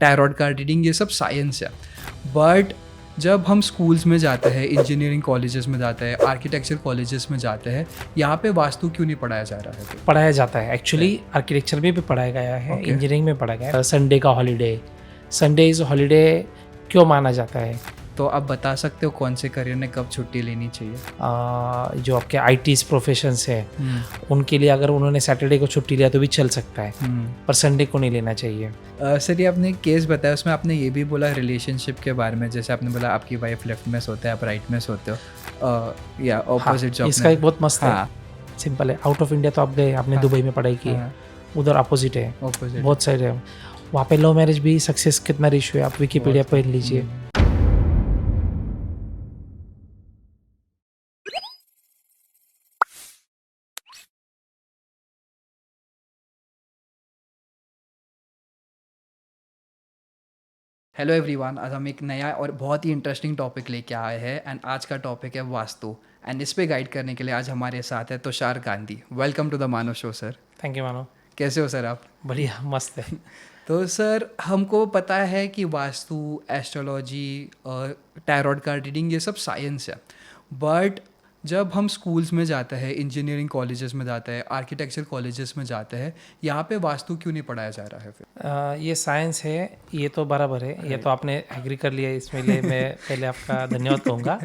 Tarot card reading, ये सब science है। बट जब हम स्कूल्स में जाते हैं, इंजीनियरिंग कॉलेजेस में जाते हैं, आर्किटेक्चर कॉलेजेस में जाते हैं, यहाँ पे वास्तु क्यों नहीं पढ़ाया जा रहा है फिर? पढ़ाया जाता है एक्चुअली आर्किटेक्चर में भी पढ़ाया गया है, ओके। इंजीनियरिंग में पढ़ाया गया है। संडे का हॉलीडे, संडे इज़ हॉलीडे क्यों माना जाता है? तो आप बता सकते हो कौन से करियर ने कब छुट्टी लेनी चाहिए? जो आपके आईटीज प्रोफेशंस है उनके लिए अगर उन्होंने सैटरडे को छुट्टी लिया तो भी चल सकता है, पर संडे को नहीं लेना चाहिए। सर, ये आपने केस बताया, उसमें आपने ये भी बोला रिलेशनशिप के बारे में, जैसे आपने बोला आपकी वाइफ लेफ्ट में सोते हैं, आप राइट में सोते हो, या ऑपोजिट जो इसका एक बहुत मस्त है, हाँ, सिंपल है। आउट ऑफ इंडिया तो आप गए, आपने दुबई में पढ़ाई की है, उधर अपोजिट है, ऑपोजिट बहुत सारे है। वहाँ पे लव मैरिज भी सक्सेस कितना रेशियो है, आप विकीपीडिया पढ़ लीजिए। हेलो एवरीवन, आज हम एक नया और बहुत ही इंटरेस्टिंग टॉपिक लेके आए हैं एंड आज का टॉपिक है वास्तु। एंड इस पे गाइड करने के लिए आज हमारे साथ है Tushar Gandhi. Welcome to the Manav show sir. Thank you Manav. कैसे हो सर आप? बढ़िया, मस्त है। तो सर, हमको पता है कि vastu, astrology, tarot card reading, ये सब साइंस है। बट जब हम स्कूल्स में जाते हैं, इंजीनियरिंग कॉलेजेस में जाते हैं, आर्किटेक्चर कॉलेजेस में जाते हैं, यहाँ पे वास्तु क्यों नहीं पढ़ाया जा रहा है फिर? ये साइंस है, ये तो बराबर है, ये तो आपने एग्री कर लिया, इसमें लिए मैं पहले आपका धन्यवाद कहूँगा।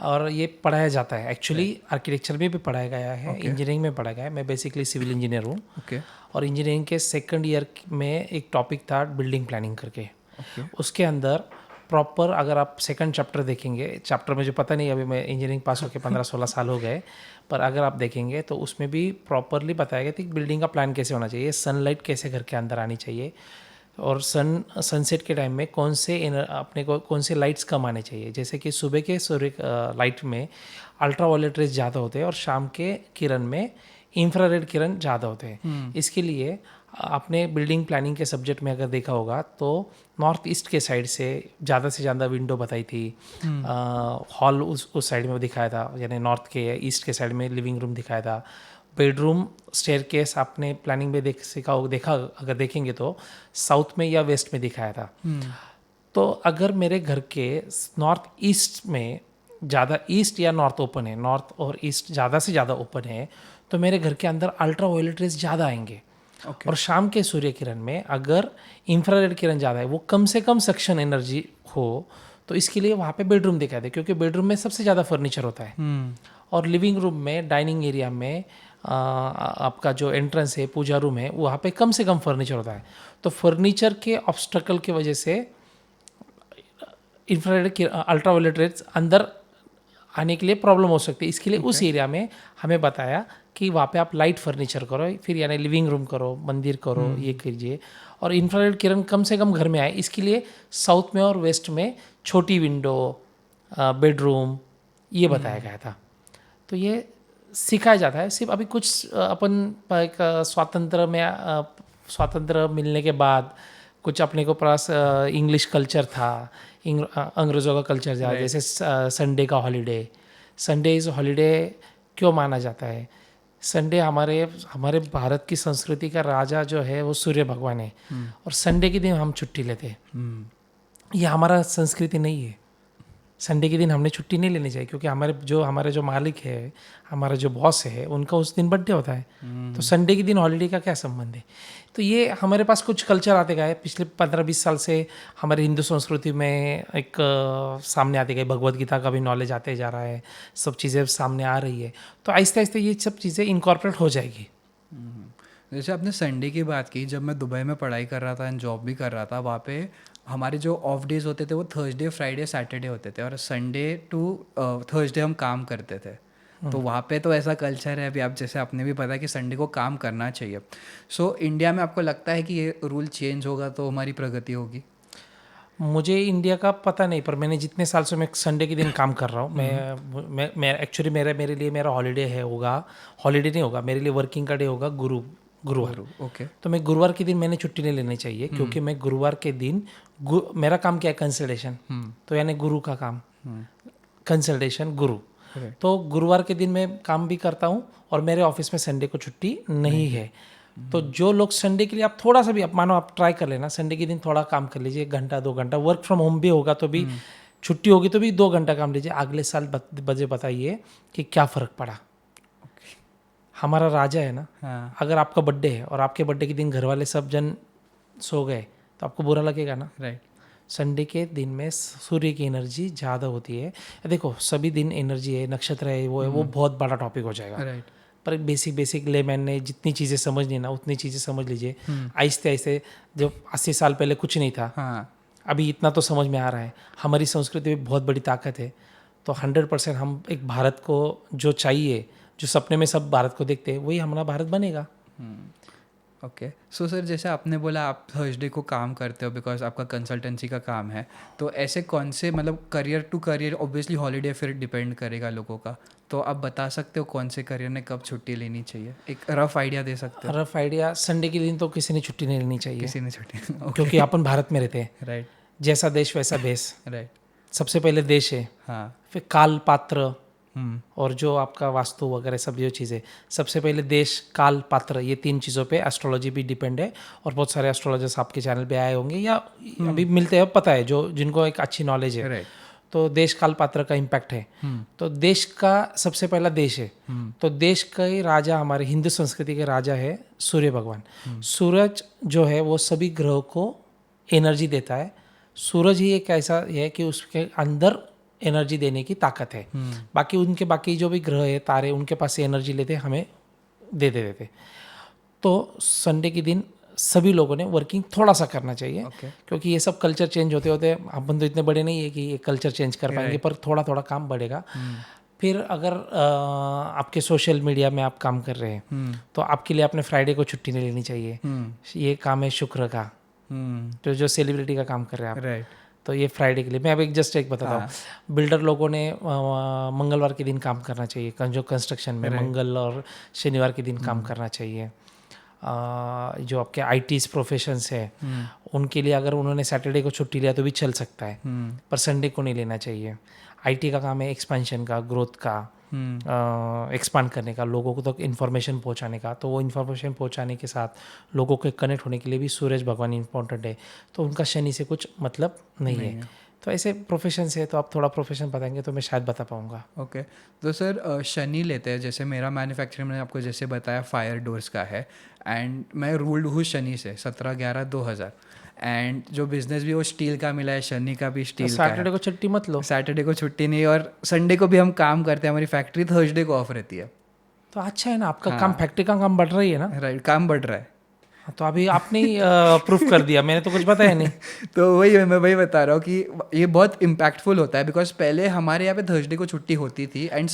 और ये पढ़ाया जाता है एक्चुअली आर्किटेक्चर में भी पढ़ाया गया है, इंजीनियरिंग में पढ़ाया गया है। मैं बेसिकली सिविल इंजीनियर हूँ, और इंजीनियरिंग के सेकंड ईयर में एक टॉपिक था बिल्डिंग प्लानिंग करके। उसके अंदर प्रॉपर, अगर आप सेकंड चैप्टर देखेंगे, चैप्टर मुझे पता नहीं, अभी मैं इंजीनियरिंग पास होकर 15-16 साल हो गए, पर अगर आप देखेंगे तो उसमें भी प्रॉपरली बताया गया था कि बिल्डिंग का प्लान कैसे होना चाहिए, सनलाइट कैसे घर के अंदर आनी चाहिए, और सनसेट के टाइम में अपने को कौन से लाइट्स कम आने चाहिए। जैसे कि सुबह के सूर्य लाइट में अल्ट्रा वायलेट रेज ज़्यादा होते हैं और शाम के किरण में इंफ्रारेड किरण ज़्यादा होते हैं। इसके लिए आपने बिल्डिंग प्लानिंग के सब्जेक्ट में अगर देखा होगा तो नॉर्थ ईस्ट के साइड से ज़्यादा विंडो बताई थी, हॉल उस साइड में दिखाया था, यानी नॉर्थ के ईस्ट के साइड में लिविंग रूम दिखाया था। बेडरूम स्टेयरकेस आपने प्लानिंग में देखा अगर देखेंगे तो साउथ में या वेस्ट में दिखाया था। तो अगर मेरे घर के नॉर्थ ईस्ट में ज़्यादा ईस्ट या नॉर्थ ओपन है, नॉर्थ और ईस्ट ज़्यादा से ज़्यादा ओपन है, तो मेरे घर के अंदर अल्ट्रा वायलेट रेज ज़्यादा आएंगे। और शाम के सूर्य किरण में अगर इंफ्रारेड किरण ज़्यादा है, वो कम से कम सक्शन एनर्जी हो, तो इसके लिए वहाँ पे बेडरूम दिखाई दे, क्योंकि बेडरूम में सबसे ज़्यादा फर्नीचर होता है। और लिविंग रूम में, डाइनिंग एरिया में आपका जो एंट्रेंस है, पूजा रूम है, वहाँ पे कम से कम फर्नीचर होता है। तो फर्नीचर के ऑब्स्टकल की वजह से इंफ्रारेड अल्ट्रावायलेट रेज अंदर आने के लिए प्रॉब्लम हो सकती है। इसके लिए उस एरिया में हमें बताया कि वहाँ पे आप लाइट फर्नीचर करो, फिर यानी लिविंग रूम करो, मंदिर करो, ये कीजिए, और इंफ्रारेड किरण कम से कम घर में आए। इसके लिए साउथ में और वेस्ट में छोटी विंडो, बेडरूम, ये बताया गया था। तो ये सिखाया जाता है। सिर्फ अभी कुछ अपन एक स्वातंत्र मिलने के बाद कुछ अपने को पास इंग्लिश कल्चर था, अंग्रेज़ों का कल्चर था, जैसे संडे का हॉलीडे। संडे इज़ हॉलीडे क्यों माना जाता है? संडे हमारे भारत की संस्कृति का राजा जो है वो सूर्य भगवान है, और संडे के दिन हम छुट्टी लेते हैं। ये हमारा संस्कृति नहीं है। संडे के दिन हमने छुट्टी नहीं लेनी चाहिए, क्योंकि हमारे जो मालिक है, हमारा जो बॉस है, उनका उस दिन बर्थडे होता है। तो संडे के दिन हॉलीडे का क्या संबंध है? तो ये हमारे पास कुछ कल्चर आते गए पिछले 15-20 साल से। हमारे हिंदू संस्कृति में एक सामने आते गए, भगवद गीता का भी नॉलेज आते जा रहा है, सब चीज़ें सामने आ रही है। तो आहिस्ते आहिस्ते ये सब चीज़ें इनकॉर्पोरेट हो जाएगी। जैसे आपने संडे की बात की, जब मैं दुबई में पढ़ाई कर रहा था एंड जॉब भी कर रहा था, वहाँ पे हमारे जो ऑफ डेज होते थे वो थर्सडे, फ्राइडे, सैटरडे होते थे, और संडे टू थर्सडे हम काम करते थे। तो वहाँ पे तो ऐसा कल्चर है, अभी आप जैसे आपने भी पता कि संडे को काम करना चाहिए। सो इंडिया में आपको लगता है कि ये रूल चेंज होगा तो हमारी प्रगति होगी? मुझे इंडिया का पता नहीं, पर मैंने जितने साल से मैं संडे के दिन काम कर रहा हूँ, मैं एक्चुअली मेरे लिए मेरा हॉलीडे होगा, हॉलीडे नहीं होगा मेरे लिए, वर्किंग का डे होगा गुरुवार। ओके। तो मैं गुरुवार के दिन मैंने छुट्टी नहीं लेनी चाहिए, क्योंकि मैं गुरुवार के दिन मेरा काम क्या है, कंसल्टेशन। तो यानी गुरु का काम, कंसल्टेशन गुरु। तो गुरुवार के दिन मैं काम भी करता हूँ, और मेरे ऑफिस में संडे को छुट्टी नहीं है। तो जो लोग संडे के लिए आप थोड़ा सा भी, आप मानो आप ट्राई कर लेना, संडे के दिन थोड़ा काम कर लीजिए, 1-2 घंटा, वर्क फ्रॉम होम भी होगा तो भी, छुट्टी होगी तो भी 2 घंटा काम लीजिए, अगले साल बजे बताइए कि क्या फ़र्क पड़ा। हमारा राजा है ना, हाँ अगर आपका बर्थडे है और आपके बर्थडे के दिन घर वाले सब जन सो गए तो आपको बुरा लगेगा ना। राइट संडे के दिन में सूर्य की एनर्जी ज़्यादा होती है। देखो सभी दिन एनर्जी है, नक्षत्र है, वो है, वो बहुत बड़ा टॉपिक हो जाएगा। राइट पर बेसिक लेमैन ने जितनी चीज़ें समझनी ना उतनी चीज़ें समझ लीजिए। आहिस्ते आहिस्ते, जब 80 साल पहले कुछ नहीं था, हाँ अभी इतना तो समझ में आ रहा है। हमारी संस्कृति में बहुत बड़ी ताकत है। तो 100% हम एक भारत को जो चाहिए, जो सपने में सब भारत को देखते हैं, वही हमारा भारत बनेगा। ओके सो सर, जैसे आपने बोला आप थर्सडे को काम करते हो बिकॉज आपका कंसल्टेंसी का काम है, तो ऐसे कौन से मतलब career to career obviously holiday फिर डिपेंड करेगा लोगों का, तो आप बता सकते हो कौन से करियर ने कब छुट्टी लेनी चाहिए, एक रफ आइडिया दे सकते हो? रफ आइडिया, संडे के दिन तो किसी ने छुट्टी नहीं लेनी चाहिए, किसी ने छुट्टी क्योंकि अपन भारत में रहते हैं। राइट जैसा देश वैसा भेष। राइट सबसे पहले देश है, हाँ फिर काल पात्र, और जो आपका वास्तु वगैरह सब जो चीज़ें, सबसे पहले देश, काल, पात्र, ये 3 चीज़ों पे एस्ट्रोलॉजी भी डिपेंड है। और बहुत सारे एस्ट्रोलॉजर्स आपके चैनल पे आए होंगे या अभी मिलते हैं, पता है, जो जिनको एक अच्छी नॉलेज है। राइट तो देश, काल, पात्र का इम्पैक्ट है। तो देश का सबसे पहला देश है। तो देश के राजा, हमारे हिंदू संस्कृति के राजा है सूर्य भगवान। सूरज जो है वो सभी ग्रहों को एनर्जी देता है। सूरज ही एक ऐसा है कि उसके अंदर एनर्जी देने की ताकत है। बाकी जो भी ग्रह है, तारे, उनके पास से एनर्जी लेते, हमें दे देते। तो संडे के दिन सभी लोगों ने वर्किंग थोड़ा सा करना चाहिए। क्योंकि ये सब कल्चर चेंज होते होते, अपन तो इतने बड़े नहीं है कि ये कल्चर चेंज कर पाएंगे, पर थोड़ा थोड़ा काम बढ़ेगा। फिर अगर आपके सोशल मीडिया में आप काम कर रहे हैं, तो आपके लिए आपने फ्राइडे को छुट्टी नहीं लेनी चाहिए। ये काम है शुक्र का, तो जो सेलिब्रिटी का काम कर रहे हैं आप, राइट तो ये फ्राइडे के लिए। मैं अब एक बताता हूँ। बिल्डर लोगों ने मंगलवार के दिन काम करना चाहिए, जो कंस्ट्रक्शन में मंगल और शनिवार के दिन काम करना चाहिए। जो आपके आईटीज प्रोफेशंस है, उनके लिए अगर उन्होंने सैटरडे को छुट्टी लिया तो भी चल सकता है, पर संडे को नहीं लेना चाहिए। आईटी का काम है एक्सपेंशन का, ग्रोथ का, एक्सपांड करने का, लोगों को तक इन्फॉर्मेशन पहुंचाने का। तो वो इन्फॉर्मेशन पहुंचाने के साथ लोगों को कनेक्ट होने के लिए भी सूरज भगवान इंपॉर्टेंट है। तो उनका शनि से कुछ मतलब नहीं है। तो ऐसे प्रोफेशन से, तो आप थोड़ा प्रोफेशन बताएंगे तो मैं शायद बता पाऊंगा। ओके तो सर शनि लेते हैं, जैसे मेरा मैन्युफैक्चरिंग मैंने आपको जैसे बताया फायर डोर्स का है, एंड मैं रूल्ड हूँ शनि से 17/11/2000, एंड जो बिजनेस भी वो स्टील का मिला है, शनि का भी स्टील का है। सैटरडे को छुट्टी मत लो। सैटरडे को छुट्टी नहीं, और संडे को भी हम काम करते हैं, हमारी फैक्ट्री थर्सडे को ऑफ रहती है। तो अच्छा है ना, आपका काम, फैक्ट्री का काम बढ़ रही है ना। राइट, काम बढ़ रहा है। तो अभी आपने ही प्रूफ कर दिया, मैंने तो कुछ बताया नहीं। तो मैं वही बता रहा हूँ कि ये बहुत इम्पैक्टफुल होता है, बिकॉज पहले हमारे यहाँ पे थर्सडे को छुट्टी होती थी, एंड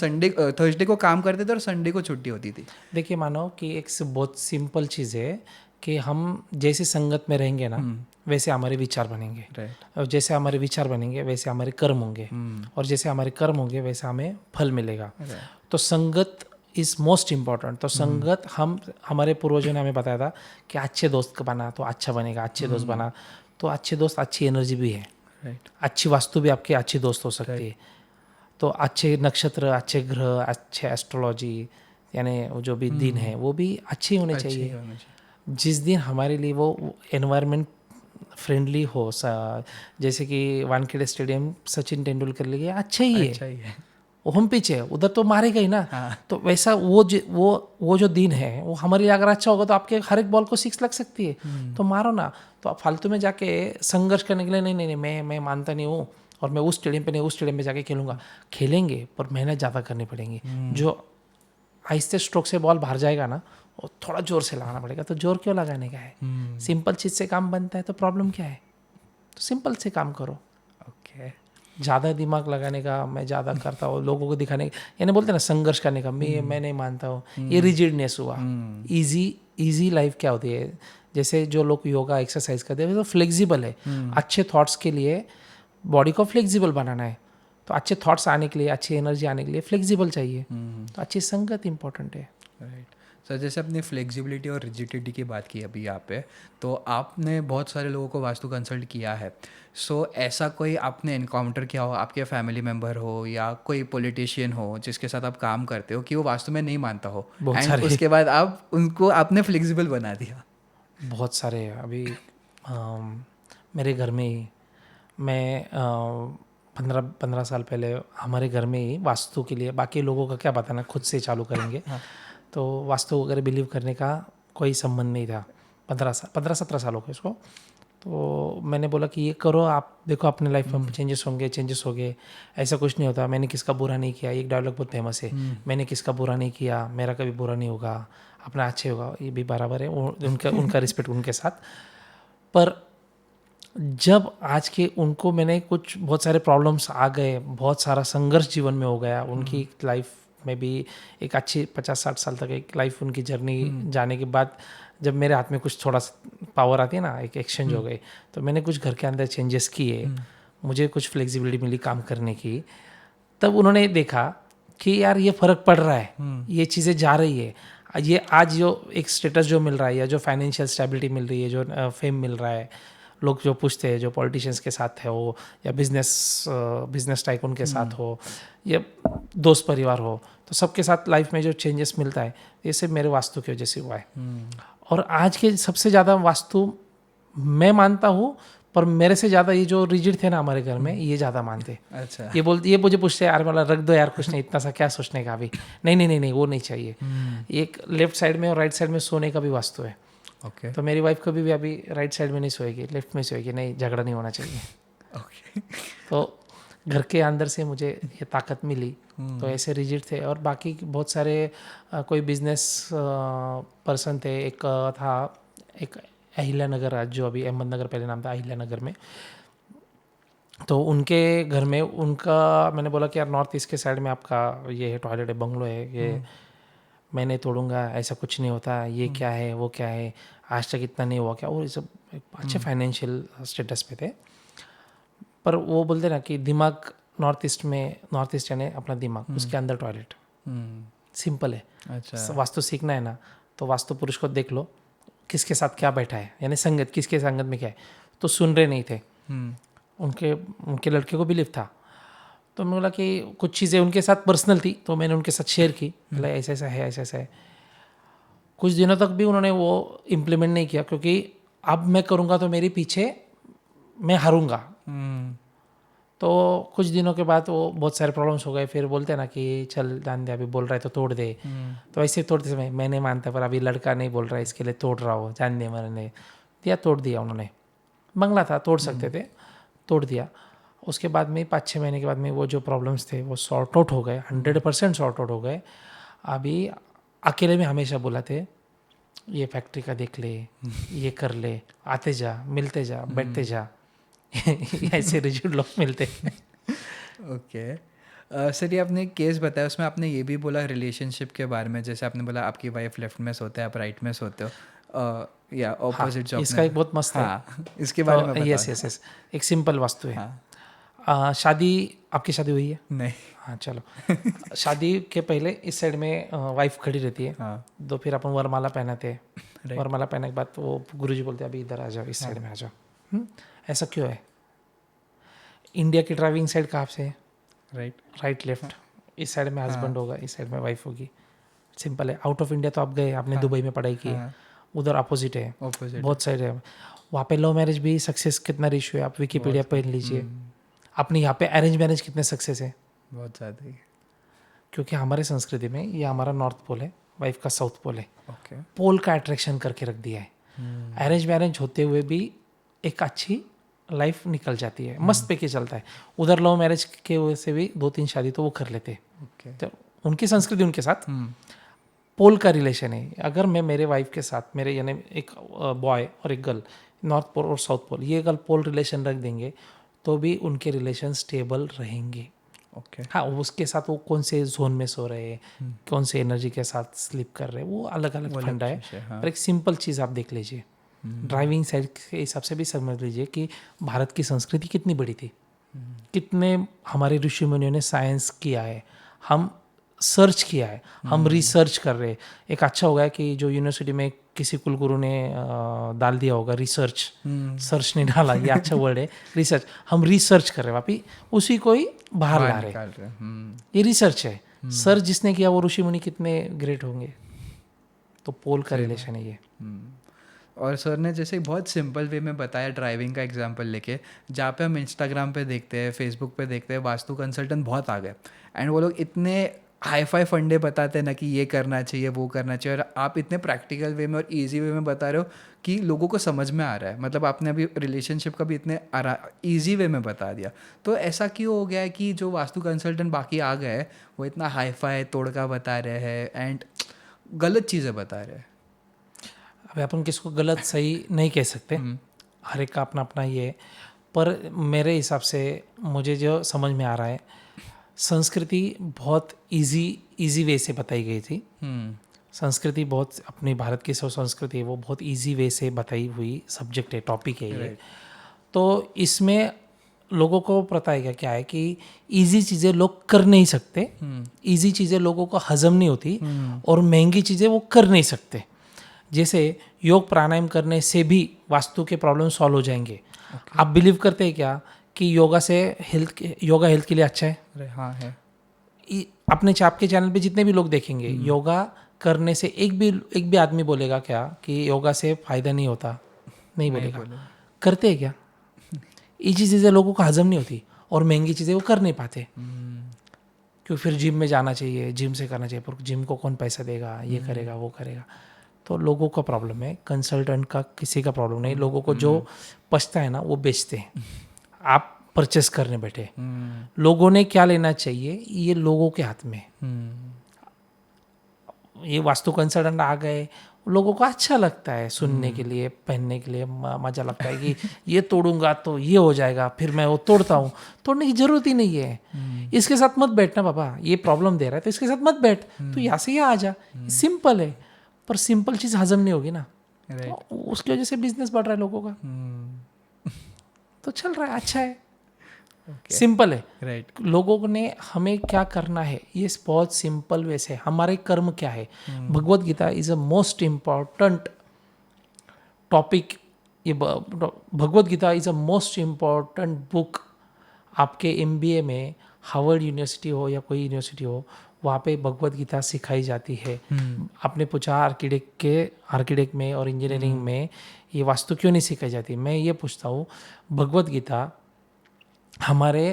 थर्सडे को काम करते थे और संडे को छुट्टी होती थी। देखिए, मानो कि एक बहुत सिंपल चीज़ है कि हम जैसे संगत में रहेंगे ना, वैसे हमारे विचार बनेंगे। और जैसे हमारे विचार बनेंगे वैसे हमारे कर्म होंगे, और जैसे हमारे कर्म होंगे वैसे हमें फल मिलेगा। तो संगत इज़ मोस्ट इम्पॉर्टेंट। तो संगत, हमारे पूर्वजों ने हमें बताया था कि अच्छे दोस्त का बना तो अच्छा बनेगा, अच्छे दोस्त बना तो अच्छे दोस्त, अच्छी एनर्जी भी है। अच्छी वास्तु भी आपके अच्छी दोस्त हो सकती है। तो अच्छे नक्षत्र, अच्छे ग्रह, अच्छे एस्ट्रोलॉजी, यानी जो भी दिन है वो भी अच्छे होने चाहिए। जिस दिन हमारे लिए वो एनवायरनमेंट फ्रेंडली हो, जैसे कि वानखेड़े स्टेडियम सचिन तेंदुलकर के लिए अच्छा ही है। वो हम पीछे उधर तो मारेगा ही ना। तो वैसा वो जो दिन है वो हमारे लिए अगर अच्छा होगा तो आपके हर एक बॉल को 6 लग सकती है, तो मारो ना। तो आप फालतू में जाके संघर्ष करने के लिए नहीं, मैं मानता नहीं हूँ और मैं उस स्टेडियम पे नहीं, उस स्टेडियम पे जाके खेलूंगा। खेलेंगे पर मेहनत ज़्यादा करनी पड़ेगी। जो आहिस्ते स्ट्रोक से बॉल बाहर जाएगा ना, वो थोड़ा जोर से लगाना पड़ेगा। तो जोर क्यों लगाने का है? सिंपल चीज़ से काम बनता है, तो प्रॉब्लम क्या है? तो सिंपल से काम करो। ओके, ज़्यादा दिमाग लगाने का, मैं ज़्यादा करता हूँ, लोगों को दिखाने, यानी बोलते हैं ना संघर्ष करने का, मैं नहीं मानता हूँ। ये रिजिडनेस हुआ। ईजी लाइफ क्या होती है? जैसे जो लोग योगा एक्सरसाइज करते हैं, तो फ्लेक्सिबल है। अच्छे थॉट्स के लिए बॉडी को फ्लेक्सिबल बनाना है, तो अच्छे थॉट्स आने के लिए, अच्छी एनर्जी आने के लिए फ्लेक्सिबल चाहिए। तो अच्छी संगत इंपॉर्टेंट है। राइट। सर जैसे अपनी फ्लेक्सिबिलिटी और रिजिडिटी की बात की अभी यहाँ पे, तो आपने बहुत सारे लोगों को वास्तु कंसल्ट किया है। सो ऐसा कोई आपने इनकाउंटर किया हो, आपके फैमिली मेम्बर हो या कोई पॉलिटिशियन हो जिसके साथ आप काम करते हो कि वो वास्तु में नहीं मानता हो, बहुत एंड सारे उसके बाद आप उनको आपने फ्लेक्सिबल बना दिया? बहुत सारे अभी मेरे घर में ही मैं 15 साल पहले हमारे घर में ही वास्तु के लिए, बाकी लोगों का क्या बताना, खुद से चालू करेंगे। तो वास्तु वगैरह बिलीव करने का कोई संबंध नहीं था। 15-17 साल हो गए इसको। तो मैंने बोला कि ये करो, आप देखो अपने लाइफ में चेंजेस हो गए। ऐसा कुछ नहीं होता, मैंने किसका बुरा नहीं किया। एक डायलॉग बहुत फेमस है, मैंने किसका बुरा नहीं किया, मेरा कभी बुरा नहीं होगा, अपना अच्छे होगा। ये भी बराबर है, उनका रिस्पेक्ट उनके साथ। पर जब आज के उनको मैंने कुछ बहुत सारे प्रॉब्लम्स आ गए, बहुत सारा संघर्ष जीवन में हो गया, उनकी लाइफ में भी एक अच्छी 50-60 साल तक एक लाइफ उनकी जर्नी जाने के बाद जब मेरे हाथ में कुछ थोड़ा सा पावर आती है ना, एक एक्सचेंज हो गई, तो मैंने कुछ घर के अंदर चेंजेस किए, मुझे कुछ फ्लेक्सिबिलिटी मिली काम करने की। तब उन्होंने देखा कि यार ये फ़र्क पड़ रहा है, ये चीज़ें जा रही है। ये आज जो एक स्टेटस जो मिल रहा है, या जो फाइनेंशियल स्टेबिलिटी मिल रही है, जो फेम मिल रहा है, लोग जो पूछते हैं, जो पॉलिटिशियंस के साथ है हो, या बिजनेस टाइकून के साथ हो, या दोस्त परिवार हो, तो सबके साथ लाइफ में जो चेंजेस मिलता है, ये सिर्फ मेरे वास्तु की वजह से हुआ है। और आज के सबसे ज़्यादा वास्तु मैं मानता हूँ, पर मेरे से ज़्यादा ये जो रिजिड थे ना हमारे घर में, ये ज़्यादा मानते। अच्छा। ये मुझे पूछते यार, मतलब रख दो यार, कुछ नहीं, इतना सा क्या सोचने का अभी, नहीं, वो नहीं चाहिए। एक लेफ्ट साइड में और राइट साइड में सोने का भी वास्तु है। ओके। तो मेरी वाइफ कभी भी अभी राइट साइड में नहीं सोएगी, लेफ्ट में सोएगी, नहीं, झगड़ा नहीं होना चाहिए। ओके। तो घर के अंदर से मुझे ये ताकत मिली। तो ऐसे रिजिड थे। और बाकी बहुत सारे कोई बिजनेस पर्सन थे। एक था, एक अहिल्या नगर, आज जो अभी अहमदनगर पहले नाम था, अहिल्या नगर में। तो उनके घर में उनका, मैंने बोला कि यार नॉर्थ ईस्ट के साइड में आपका ये है, टॉयलेट है, बंगलो है, ये मैं नहीं तोड़ूंगा, ऐसा कुछ नहीं होता, ये क्या है, वो क्या है, आज तक इतना नहीं हुआ क्या। और ये सब अच्छे फाइनेंशियल स्टेटस पे थे। पर वो बोलते ना कि दिमाग नॉर्थ ईस्ट यानी अपना दिमाग, उसके अंदर टॉयलेट। सिंपल है। अच्छा। वास्तु सीखना है ना, तो वास्तु पुरुष को देख लो, किसके साथ क्या बैठा है, यानी संगत, किसके संगत में क्या है। तो सुन रहे नहीं थे, उनके लड़के को बिलीव था। तो मैंने बोला कि कुछ चीज़ें उनके साथ पर्सनल थी, तो मैंने उनके साथ शेयर की, बोला ऐसा ऐसा है, ऐसा ऐसा है। कुछ दिनों तक भी उन्होंने वो इम्प्लीमेंट नहीं किया, क्योंकि अब मैं करूँगा तो मेरे पीछे मैं हारूंगा। तो कुछ दिनों के बाद वो बहुत सारे प्रॉब्लम्स हो गए। फिर बोलते हैं ना कि चल जान दे, अभी बोल रहा है तो तोड़ दे। तो ऐसे तोड़ते समय मैं नहीं मानता, पर अभी लड़का नहीं बोल रहा है, इसके लिए तोड़ रहा हो, जान दे, मैंने दिया, तोड़ दिया। उन्होंने बंगला था, तोड़ सकते थे, तोड़ दिया। उसके बाद में 5-6 महीने के बाद में वो जो प्रॉब्लम्स थे वो सॉर्ट आउट हो गए, 100% सॉर्ट आउट हो गए। अभी अकेले में हमेशा बुलाते, ये फैक्ट्री का देख ले, ये कर ले, आते जा, मिलते जा, बैठते जा। ऐसे रिजिड लोग मिलते हैं। ओके। सर ये आपने एक केस बताया, उसमें आपने ये भी बोला रिलेशनशिप के बारे में, जैसे आपने बोला आपकी वाइफ लेफ्ट में सोते हैं, आप राइट में सोते हो, या ऑपोजिट जो इसका एक बहुत मस्त है। हाँ, इसके बारे में बताओ। यस, एक सिंपल वास्तु है। हाँ। शादी, आपकी शादी हुई है? नहीं। हाँ, चलो। शादी के पहले इस साइड में वाइफ खड़ी रहती है। हाँ। तो फिर अपन वरमाला पहनाते हैं। वरमाला पहनने के बाद वो गुरुजी बोलते हैं अभी इधर आ जाओ, इस साइड में आ जाओ। ऐसा क्यों है? इंडिया की ड्राइविंग साइड कहाँ से है? Right left. इस साइड में हस्बैंड होगा, इस साइड में वाइफ होगी। सिंपल है। आउट ऑफ इंडिया तो आप गए, आपने दुबई में पढ़ाई की है, उधर अपोजिट है, बहुत साइड है। वहाँ पे लव मैरिज भी सक्सेस कितना रेशियो है, आप विकीपीडिया पढ़ लीजिए। अपने यहाँ पे अरेंज मैरिज कितने सक्सेस है? बहुत ज़्यादा ही। क्योंकि हमारे संस्कृति में ये हमारा नॉर्थ पोल है, वाइफ का साउथ पोल है। ओके। पोल का अट्रैक्शन करके रख दिया है। अरेंज मैरिज होते हुए भी एक अच्छी लाइफ निकल जाती है, मस्त पे के चलता है। उधर लव मैरिज के वजह से भी 2-3 शादी तो वो कर लेते हैं। तो उनकी संस्कृति उनके साथ पोल का रिलेशन है। अगर मैं मेरे वाइफ के साथ, मेरे यानी एक बॉय और एक गर्ल, नॉर्थ पोल और साउथ पोल, ये अगर पोल रिलेशन रख देंगे तो भी उनके रिलेशन स्टेबल रहेंगे। ओके। हाँ, उसके साथ वो कौन से जोन में सो रहे हैं, कौन से एनर्जी के साथ स्लीप कर रहे हैं, वो अलग अलग फंडा है। पर एक सिंपल चीज़ आप देख लीजिए, ड्राइविंग साइड के हिसाब से भी समझ लीजिए कि भारत की संस्कृति कितनी बड़ी थी, कितने हमारे ऋषि मुनियों ने साइंस किया है। हम सर्च किया है, हम रिसर्च कर रहे हैं। एक अच्छा होगा कि जो यूनिवर्सिटी में किसी कुलगुरु ने डाल दिया होगा रिसर्च, सर्च नहीं डाला, ये अच्छा वर्ड है, रिसर्च। हम रिसर्च कर रहे हैं वापी, उसी को ही बाहर बाहर ला रहे, निकाल रहे हैं। ये रिसर्च है। सर्च जिसने किया वो ऋषि मुनि कितने ग्रेट होंगे, तो पोल का रिलेशन है ये। और सर ने जैसे बहुत सिंपल वे में बताया ड्राइविंग का एग्जांपल लेके, जहाँ पे हम इंस्टाग्राम पे देखते हैं, फेसबुक पे देखते हैं, वास्तु कंसल्टेंट बहुत आ गए एंड वो लोग इतने हाई फाई फंडे बताते हैं ना कि ये करना चाहिए वो करना चाहिए, और आप इतने प्रैक्टिकल वे में और इजी वे में बता रहे हो कि लोगों को समझ में आ रहा है। मतलब आपने अभी रिलेशनशिप का भी इतने ईजी वे में बता दिया। तो ऐसा क्यों हो गया है कि जो वास्तु कंसल्टेंट बाकी आ गए वो इतना हाई फाई तोड़का बता रहे हैं एंड गलत चीज़ें बता रहे हैं? अभी अपन किसको गलत सही नहीं कह सकते, हर एक का अपना अपना ये है। पर मेरे हिसाब से मुझे जो समझ में आ रहा है, संस्कृति बहुत इजी वे से बताई गई थी। संस्कृति बहुत, अपनी भारत की जो संस्कृति है वो बहुत इजी वे से बताई हुई सब्जेक्ट है, टॉपिक है ये। तो इसमें लोगों को पता है क्या है कि इजी चीज़ें लोग कर नहीं सकते, इजी चीज़ें लोगों को हजम नहीं होती, और महंगी चीज़ें वो कर नहीं सकते। जैसे योग प्राणायाम करने से भी वास्तु के प्रॉब्लम सॉल्व हो जाएंगे। आप बिलीव करते हैं क्या कि योगा हेल्थ के लिए अच्छा है? अरे हाँ है। अपने चाप के चैनल पे जितने भी लोग देखेंगे, योगा करने से एक भी आदमी बोलेगा क्या कि योगा से फायदा नहीं होता? नहीं बोलेगा। करते हैं क्या? इजी चीज़ें लोगों को हजम नहीं होती, और महंगी चीज़ें वो कर नहीं पाते। क्यों? फिर जिम में जाना चाहिए, जिम से करना चाहिए, पर जिम को कौन पैसा देगा, ये करेगा वो करेगा। तो लोगों का प्रॉब्लम है, कंसल्टेंट का किसी का प्रॉब्लम नहीं। लोगों को जो पछता है ना वो बेचते हैं। आप परचेस करने बैठे, लोगों ने क्या लेना चाहिए ये लोगों के हाथ में। ये वास्तु कंसल्टेंट आ गए, लोगों को अच्छा लगता है सुनने के लिए, पहनने के लिए मजा लगता है कि ये तोड़ूंगा तो ये हो जाएगा, फिर मैं वो तोड़ता हूँ। तोड़ने की जरूरत ही नहीं है। इसके साथ मत बैठना बाबा, ये प्रॉब्लम दे रहा है तो इसके साथ मत बैठ, तो यहाँ से यहाँ आ जा। सिंपल है, पर सिंपल चीज़ हजम नहीं होगी ना, तो उसकी वजह से बिजनेस बढ़ रहा है लोगों का। तो चल रहा है, अच्छा है, सिंपल है। राइट। लोगों ने हमें क्या करना है ये बहुत सिंपल वे से, हमारे कर्म क्या है। Bhagavad Gita is a most important topic. ये Bhagavad Gita is a most important book. आपके MBA में हार्वर्ड यूनिवर्सिटी हो या कोई यूनिवर्सिटी हो, वहाँ पे भगवत गीता सिखाई जाती है। आपने पूछा आर्किटेक्ट में और इंजीनियरिंग में ये वास्तु क्यों नहीं सिखाई जाती? मैं ये पूछता हूँ, भगवत गीता हमारे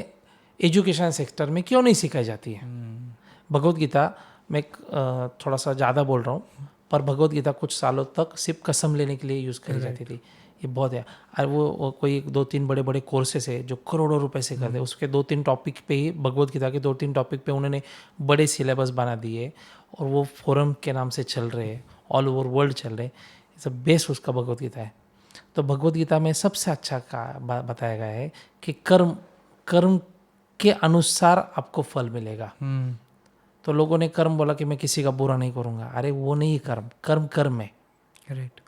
एजुकेशन सेक्टर में क्यों नहीं सिखाई जाती है? भगवत गीता, मैं थोड़ा सा ज़्यादा बोल रहा हूँ, पर भगवत गीता कुछ सालों तक सिर्फ कसम लेने के लिए यूज़ करी जाती थी। ये बहुत है। और वो कोई 2-3 बड़े बड़े कोर्सेस है जो करोड़ों रुपए से करते हैं, उसके 2-3 टॉपिक पे ही, भगवत गीता के 2-3 टॉपिक पे उन्होंने बड़े सिलेबस बना दिए, और वो फोरम के नाम से चल रहे हैं, ऑल ओवर वर्ल्ड चल रहे हैं। इट्स बेस्ट उसका भगवत गीता है। तो भगवत गीता में सबसे अच्छा बताया गया है कि कर्म के अनुसार आपको फल मिलेगा। तो लोगों ने कर्म बोला कि मैं किसी का बुरा नहीं करूँगा। अरे वो नहीं, कर्म है। राइट।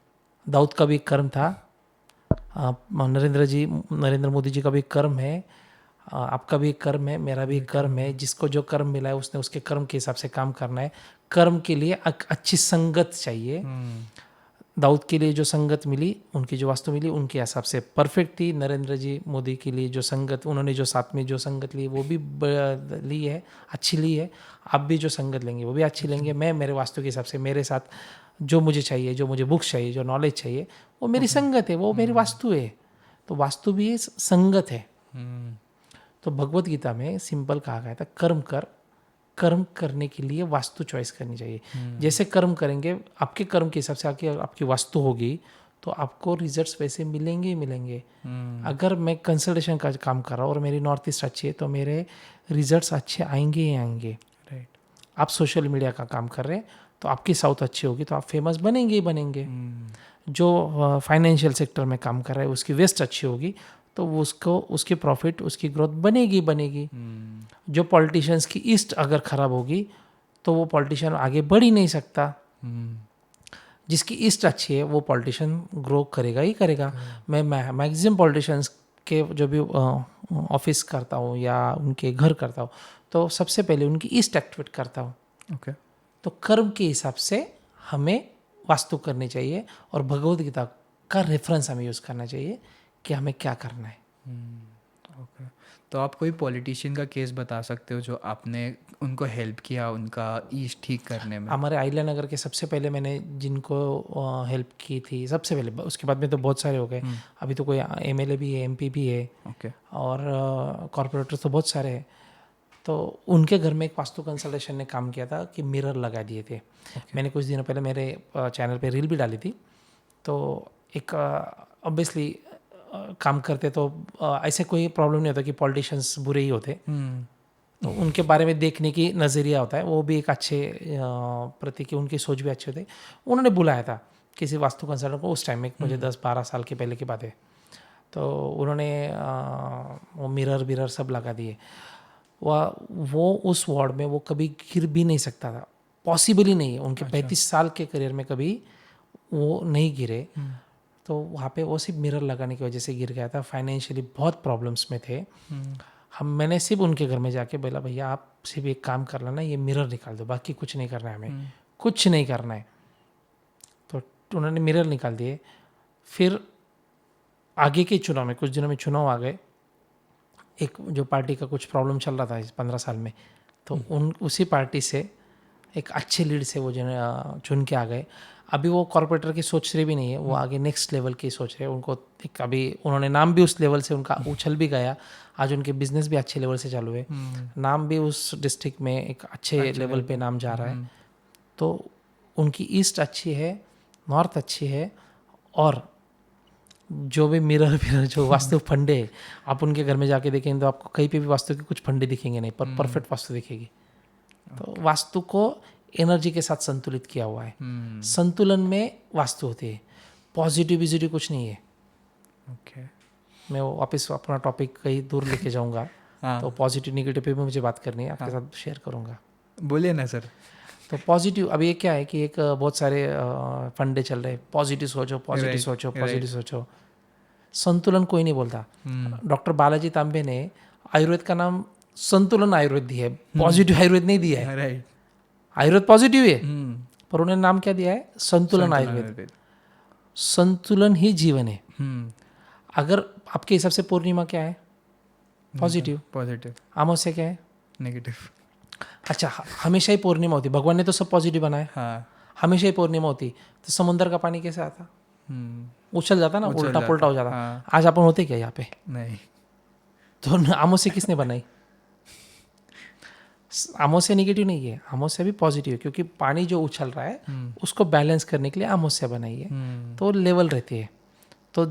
दाऊद का भी कर्म था, नरेंद्र मोदी जी का भी कर्म है, आपका भी कर्म है, मेरा भी कर्म है। जिसको जो कर्म मिला है उसने उसके कर्म के हिसाब से काम करना है। कर्म के लिए अच्छी संगत चाहिए। दाऊद के लिए जो संगत मिली, उनकी जो वास्तु मिली, उनके हिसाब से परफेक्ट थी। नरेंद्र जी मोदी के लिए जो संगत उन्होंने जो साथ में जो संगत ली वो भी ली है, अच्छी ली है। आप भी जो संगत लेंगे वो भी अच्छी लेंगे। मैं मेरे वास्तु के हिसाब से मेरे साथ जो मुझे चाहिए, जो मुझे बुक्स चाहिए, जो नॉलेज चाहिए, वो मेरी संगत है, वो मेरी वास्तु है। तो वास्तु भी संगत है। तो भगवत गीता में सिंपल कहा गया था, कर्म करने के लिए वास्तु चॉइस करनी चाहिए। जैसे कर्म करेंगे, आपके कर्म के हिसाब से आपकी वास्तु होगी, तो आपको रिजल्ट्स वैसे मिलेंगे ही मिलेंगे। अगर मैं कंसल्टेशन का काम कर रहा हूँ और मेरी नॉर्थ ईस्ट अच्छी है, तो मेरे रिजल्ट्स अच्छे आएंगे ही आएंगे। राइट। आप सोशल मीडिया का काम कर रहे हैं, तो आपकी साउथ अच्छी होगी, तो आप फेमस बनेंगे ही बनेंगे। जो फाइनेंशियल सेक्टर में काम कर रहा है, उसकी वेस्ट अच्छी होगी, तो वो उसकी प्रॉफिट, उसकी ग्रोथ बनेगी बनेगी। जो पॉलिटिशियंस की ईस्ट अगर खराब होगी, तो वो पॉलिटिशियन आगे बढ़ ही नहीं सकता। जिसकी ईस्ट अच्छी है वो पॉलिटिशियन ग्रो करेगा ही करेगा। मैं मैक्सिमम पॉलिटिशियंस के जो भी ऑफिस करता हूँ या उनके घर करता हूँ, तो सबसे पहले उनकी ईस्ट एक्टिवेट करता हूँ। ओके तो कर्म के हिसाब से हमें वास्तु करनी चाहिए और भगवद गीता का रेफरेंस हमें यूज़ करना चाहिए कि हमें क्या करना है। ओके। तो आप कोई पॉलिटिशियन का केस बता सकते हो जो आपने उनको हेल्प किया उनका ईस्ट ठीक करने में? हमारे आइला नगर के सबसे पहले मैंने जिनको हेल्प की थी सबसे पहले, उसके बाद में तो बहुत सारे हो गए। अभी तो कोई एमएलए भी है, एमपी भी है ओके और कॉरपोरेटर तो बहुत सारे हैं। तो उनके घर में एक वास्तु कंसल्टेशन ने काम किया था कि मिरर लगा दिए थे। मैंने कुछ दिनों पहले मेरे चैनल पे रील भी डाली थी। तो एक ऑब्वियसली काम करते तो ऐसे कोई प्रॉब्लम नहीं होता कि पॉलिटिशियंस बुरे ही होते। तो उनके बारे में देखने की नज़रिया होता है, वो भी एक अच्छे प्रति की उनकी सोच भी अच्छे थे। उन्होंने बुलाया था किसी वास्तु कंसल्टेंट को उस टाइम में, मुझे 10-12 साल के पहले की बात है। तो उन्होंने वो मिरर सब लगा दिए। वो उस वार्ड में वो कभी गिर भी नहीं सकता था, पॉसिबल ही नहीं है। उनके 35 साल के करियर में कभी वो नहीं गिरे। तो वहाँ पे वो सिर्फ मिरर लगाने की वजह से गिर गया था। फाइनेंशियली बहुत प्रॉब्लम्स में थे। मैंने सिर्फ उनके घर में जाके बोला, भैया आप सिर्फ एक काम कर लेना, ये मिरर निकाल दो, बाकी कुछ नहीं करना है हमें, कुछ नहीं करना है। तो उन्होंने मिरर निकाल दिए। फिर आगे के चुनाव में, कुछ दिनों में चुनाव आ गए। एक जो पार्टी का कुछ प्रॉब्लम चल रहा था इस 15 साल में, तो उसी पार्टी से एक अच्छे लीड से वो जो चुन के आ गए। अभी वो कॉर्पोरेटर की सोच रहे भी नहीं है, वो आगे नेक्स्ट लेवल की सोच रहे हैं। उनको एक अभी उन्होंने नाम भी उस लेवल से उनका उछल भी गया। आज उनके बिजनेस भी अच्छे लेवल से चालू है, नाम भी उस डिस्ट्रिक्ट में एक अच्छे लेवल पे नाम जा रहा है। तो उनकी ईस्ट अच्छी है, नॉर्थ अच्छी है, और जो भी मिरर जो वास्तु फंडे आप उनके घर में जाके देखेंगे तो आपको कहीं पे भी वास्तु के कुछ फंडे दिखेंगे नहीं, पर परफेक्ट वास्तु दिखेगी। तो वास्तु को एनर्जी के साथ संतुलित किया हुआ है। संतुलन में वास्तु होती है, पॉजिटिविटी कुछ नहीं है। ओके मैं वापस अपना टॉपिक कहीं दूर लेके जाऊंगा। तो पॉजिटिव निगेटिव पे भी मुझे बात करनी है, आपके साथ शेयर करूंगा। बोलिए ना सर। तो पॉजिटिव अभी ये क्या है कि एक बहुत सारे फंडे चल रहे हैं, पॉजिटिव सोचो, पॉजिटिव सोचो, पॉजिटिव सोचो। संतुलन कोई नहीं बोलता। डॉक्टर बालाजी तांबे ने आयुर्वेद का नाम संतुलन आयुर्वेद दिया है, पॉजिटिव आयुर्वेद नहीं दिया है। राइट। आयुर्वेद पॉजिटिव है, पर उन्होंने नाम क्या दिया है? संतुलन आयुर्वेद। संतुलन ही जीवन है। अगर आपके हिसाब से पूर्णिमा क्या है? पॉजिटिव। पॉजिटिव। अमावस्या क्या है? नेगेटिव। अच्छा, हमेशा ही पूर्णिमा होती, भगवान ने तो सब पॉजिटिव बनाया। हाँ। हमेशा ही पूर्णिमा होती, तो समुद्र का पानी कैसे आता? उछल जाता ना, उल्टा पुल्टा हो जाता। हाँ। आज अपन होते क्या यहाँ पे? नहीं। तो अमावस्या किसने बनाई? अमावस्या नेगेटिव नहीं है, अमावस्या भी पॉजिटिव है, क्योंकि पानी जो उछल रहा है उसको बैलेंस करने के लिए अमावस्या बनाई है। तो लेवल रहती है। तो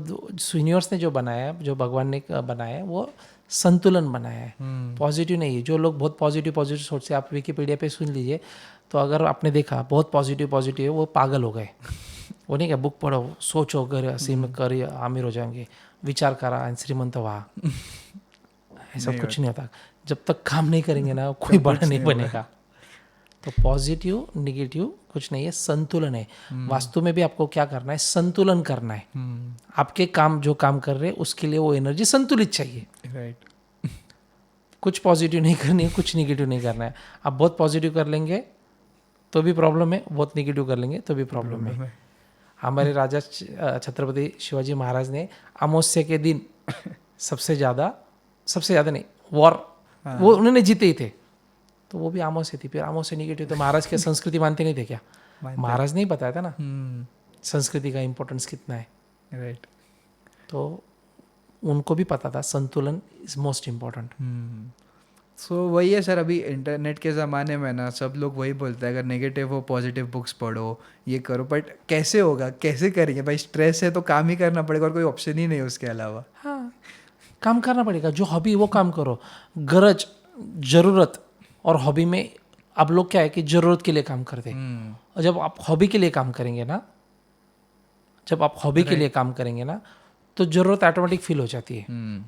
यूनिवर्स ने जो बनाया है, जो भगवान ने बनाया है, वो संतुलन बनाया है, पॉजिटिव नहीं है। जो लोग बहुत पॉजिटिव सोचते हैं, आप विकीपीडिया पे सुन लीजिए, तो अगर आपने देखा बहुत पॉजिटिव है, वो पागल हो गए। वो नहीं क्या, बुक पढ़ो, सोचो, घर कर आमिर हो जाएंगे, विचार करा श्रीमंत वहा। ऐसा कुछ नहीं होता। जब तक काम नहीं करेंगे ना, कोई बड़ा नहीं बनेगा। तो पॉजिटिव निगेटिव कुछ नहीं है, संतुलन है। वास्तु में भी आपको क्या करना है? संतुलन करना है। आपके काम जो काम कर रहे हैं उसके लिए वो एनर्जी संतुलित चाहिए। राइट। कुछ पॉजिटिव नहीं करनी है, कुछ निगेटिव नहीं करना है। आप बहुत पॉजिटिव कर लेंगे तो भी प्रॉब्लम है, बहुत निगेटिव कर लेंगे तो भी प्रॉब्लम है। हमारे राजा छत्रपति शिवाजी महाराज ने अमावस्या के दिन सबसे ज़्यादा नहीं, वॉर वो उन्होंने जीते ही थे, तो वो भी अमावस्या थी। फिर अमावस्या निगेटिव, तो महाराज की संस्कृति मानते नहीं थे क्या? महाराज ने ही बताया था ना संस्कृति का इम्पोर्टेंस कितना है। राइट। तो उनको भी पता था संतुलन इज मोस्ट इम्पोर्टेंट। सो वही है सर, अभी इंटरनेट के ज़माने में ना सब लोग वही बोलते हैं, अगर नेगेटिव हो पॉजिटिव बुक्स पढ़ो, ये करो, बट कैसे होगा, कैसे करेंगे भाई? स्ट्रेस है तो काम ही करना पड़ेगा और कोई ऑप्शन ही नहीं है उसके अलावा। हाँ, काम करना पड़ेगा। जो हॉबी वो काम करो। गरज, ज़रूरत और हॉबी में अब लोग क्या है कि ज़रूरत के लिए काम करते हैं। और जब आप हॉबी के लिए काम करेंगे ना, तो ज़रूरत ऑटोमेटिक फील हो जाती है।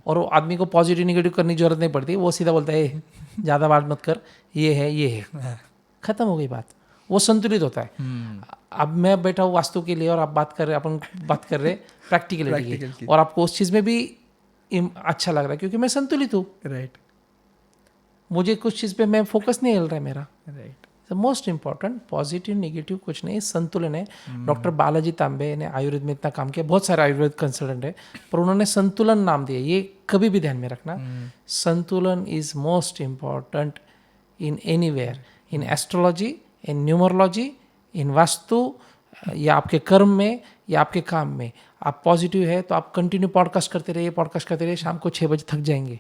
और वो आदमी को पॉजिटिव निगेटिव करने की जरूरत नहीं पड़ती, वो सीधा बोलता है ज़्यादा बात मत कर, ये है, खत्म हो गई बात। वो संतुलित होता है। अब मैं बैठा हूँ वास्तु के लिए और आप अपन बात कर रहे प्रैक्टिकलिटी की, और आपको उस चीज़ में भी अच्छा लग रहा है क्योंकि मैं संतुलित हूँ। राइट। मुझे कुछ चीज़ पे मैं फोकस नहीं हिल रहा है मेरा। Right. Most important positive negative कुछ नहीं, संतुलन है। डॉक्टर बालाजी तांबे ने आयुर्वेद में इतना काम किया, बहुत सारे आयुर्वेद कंसल्टेंट है, पर उन्होंने संतुलन नाम दिया। ये कभी भी ध्यान में रखना, संतुलन is most important in anywhere, in astrology, in numerology, in vastu, या आपके कर्म में या आपके काम में। आप पॉजिटिव है तो आप कंटिन्यू पॉडकास्ट करते रहिए, शाम को 6 बजे थक जाएंगे।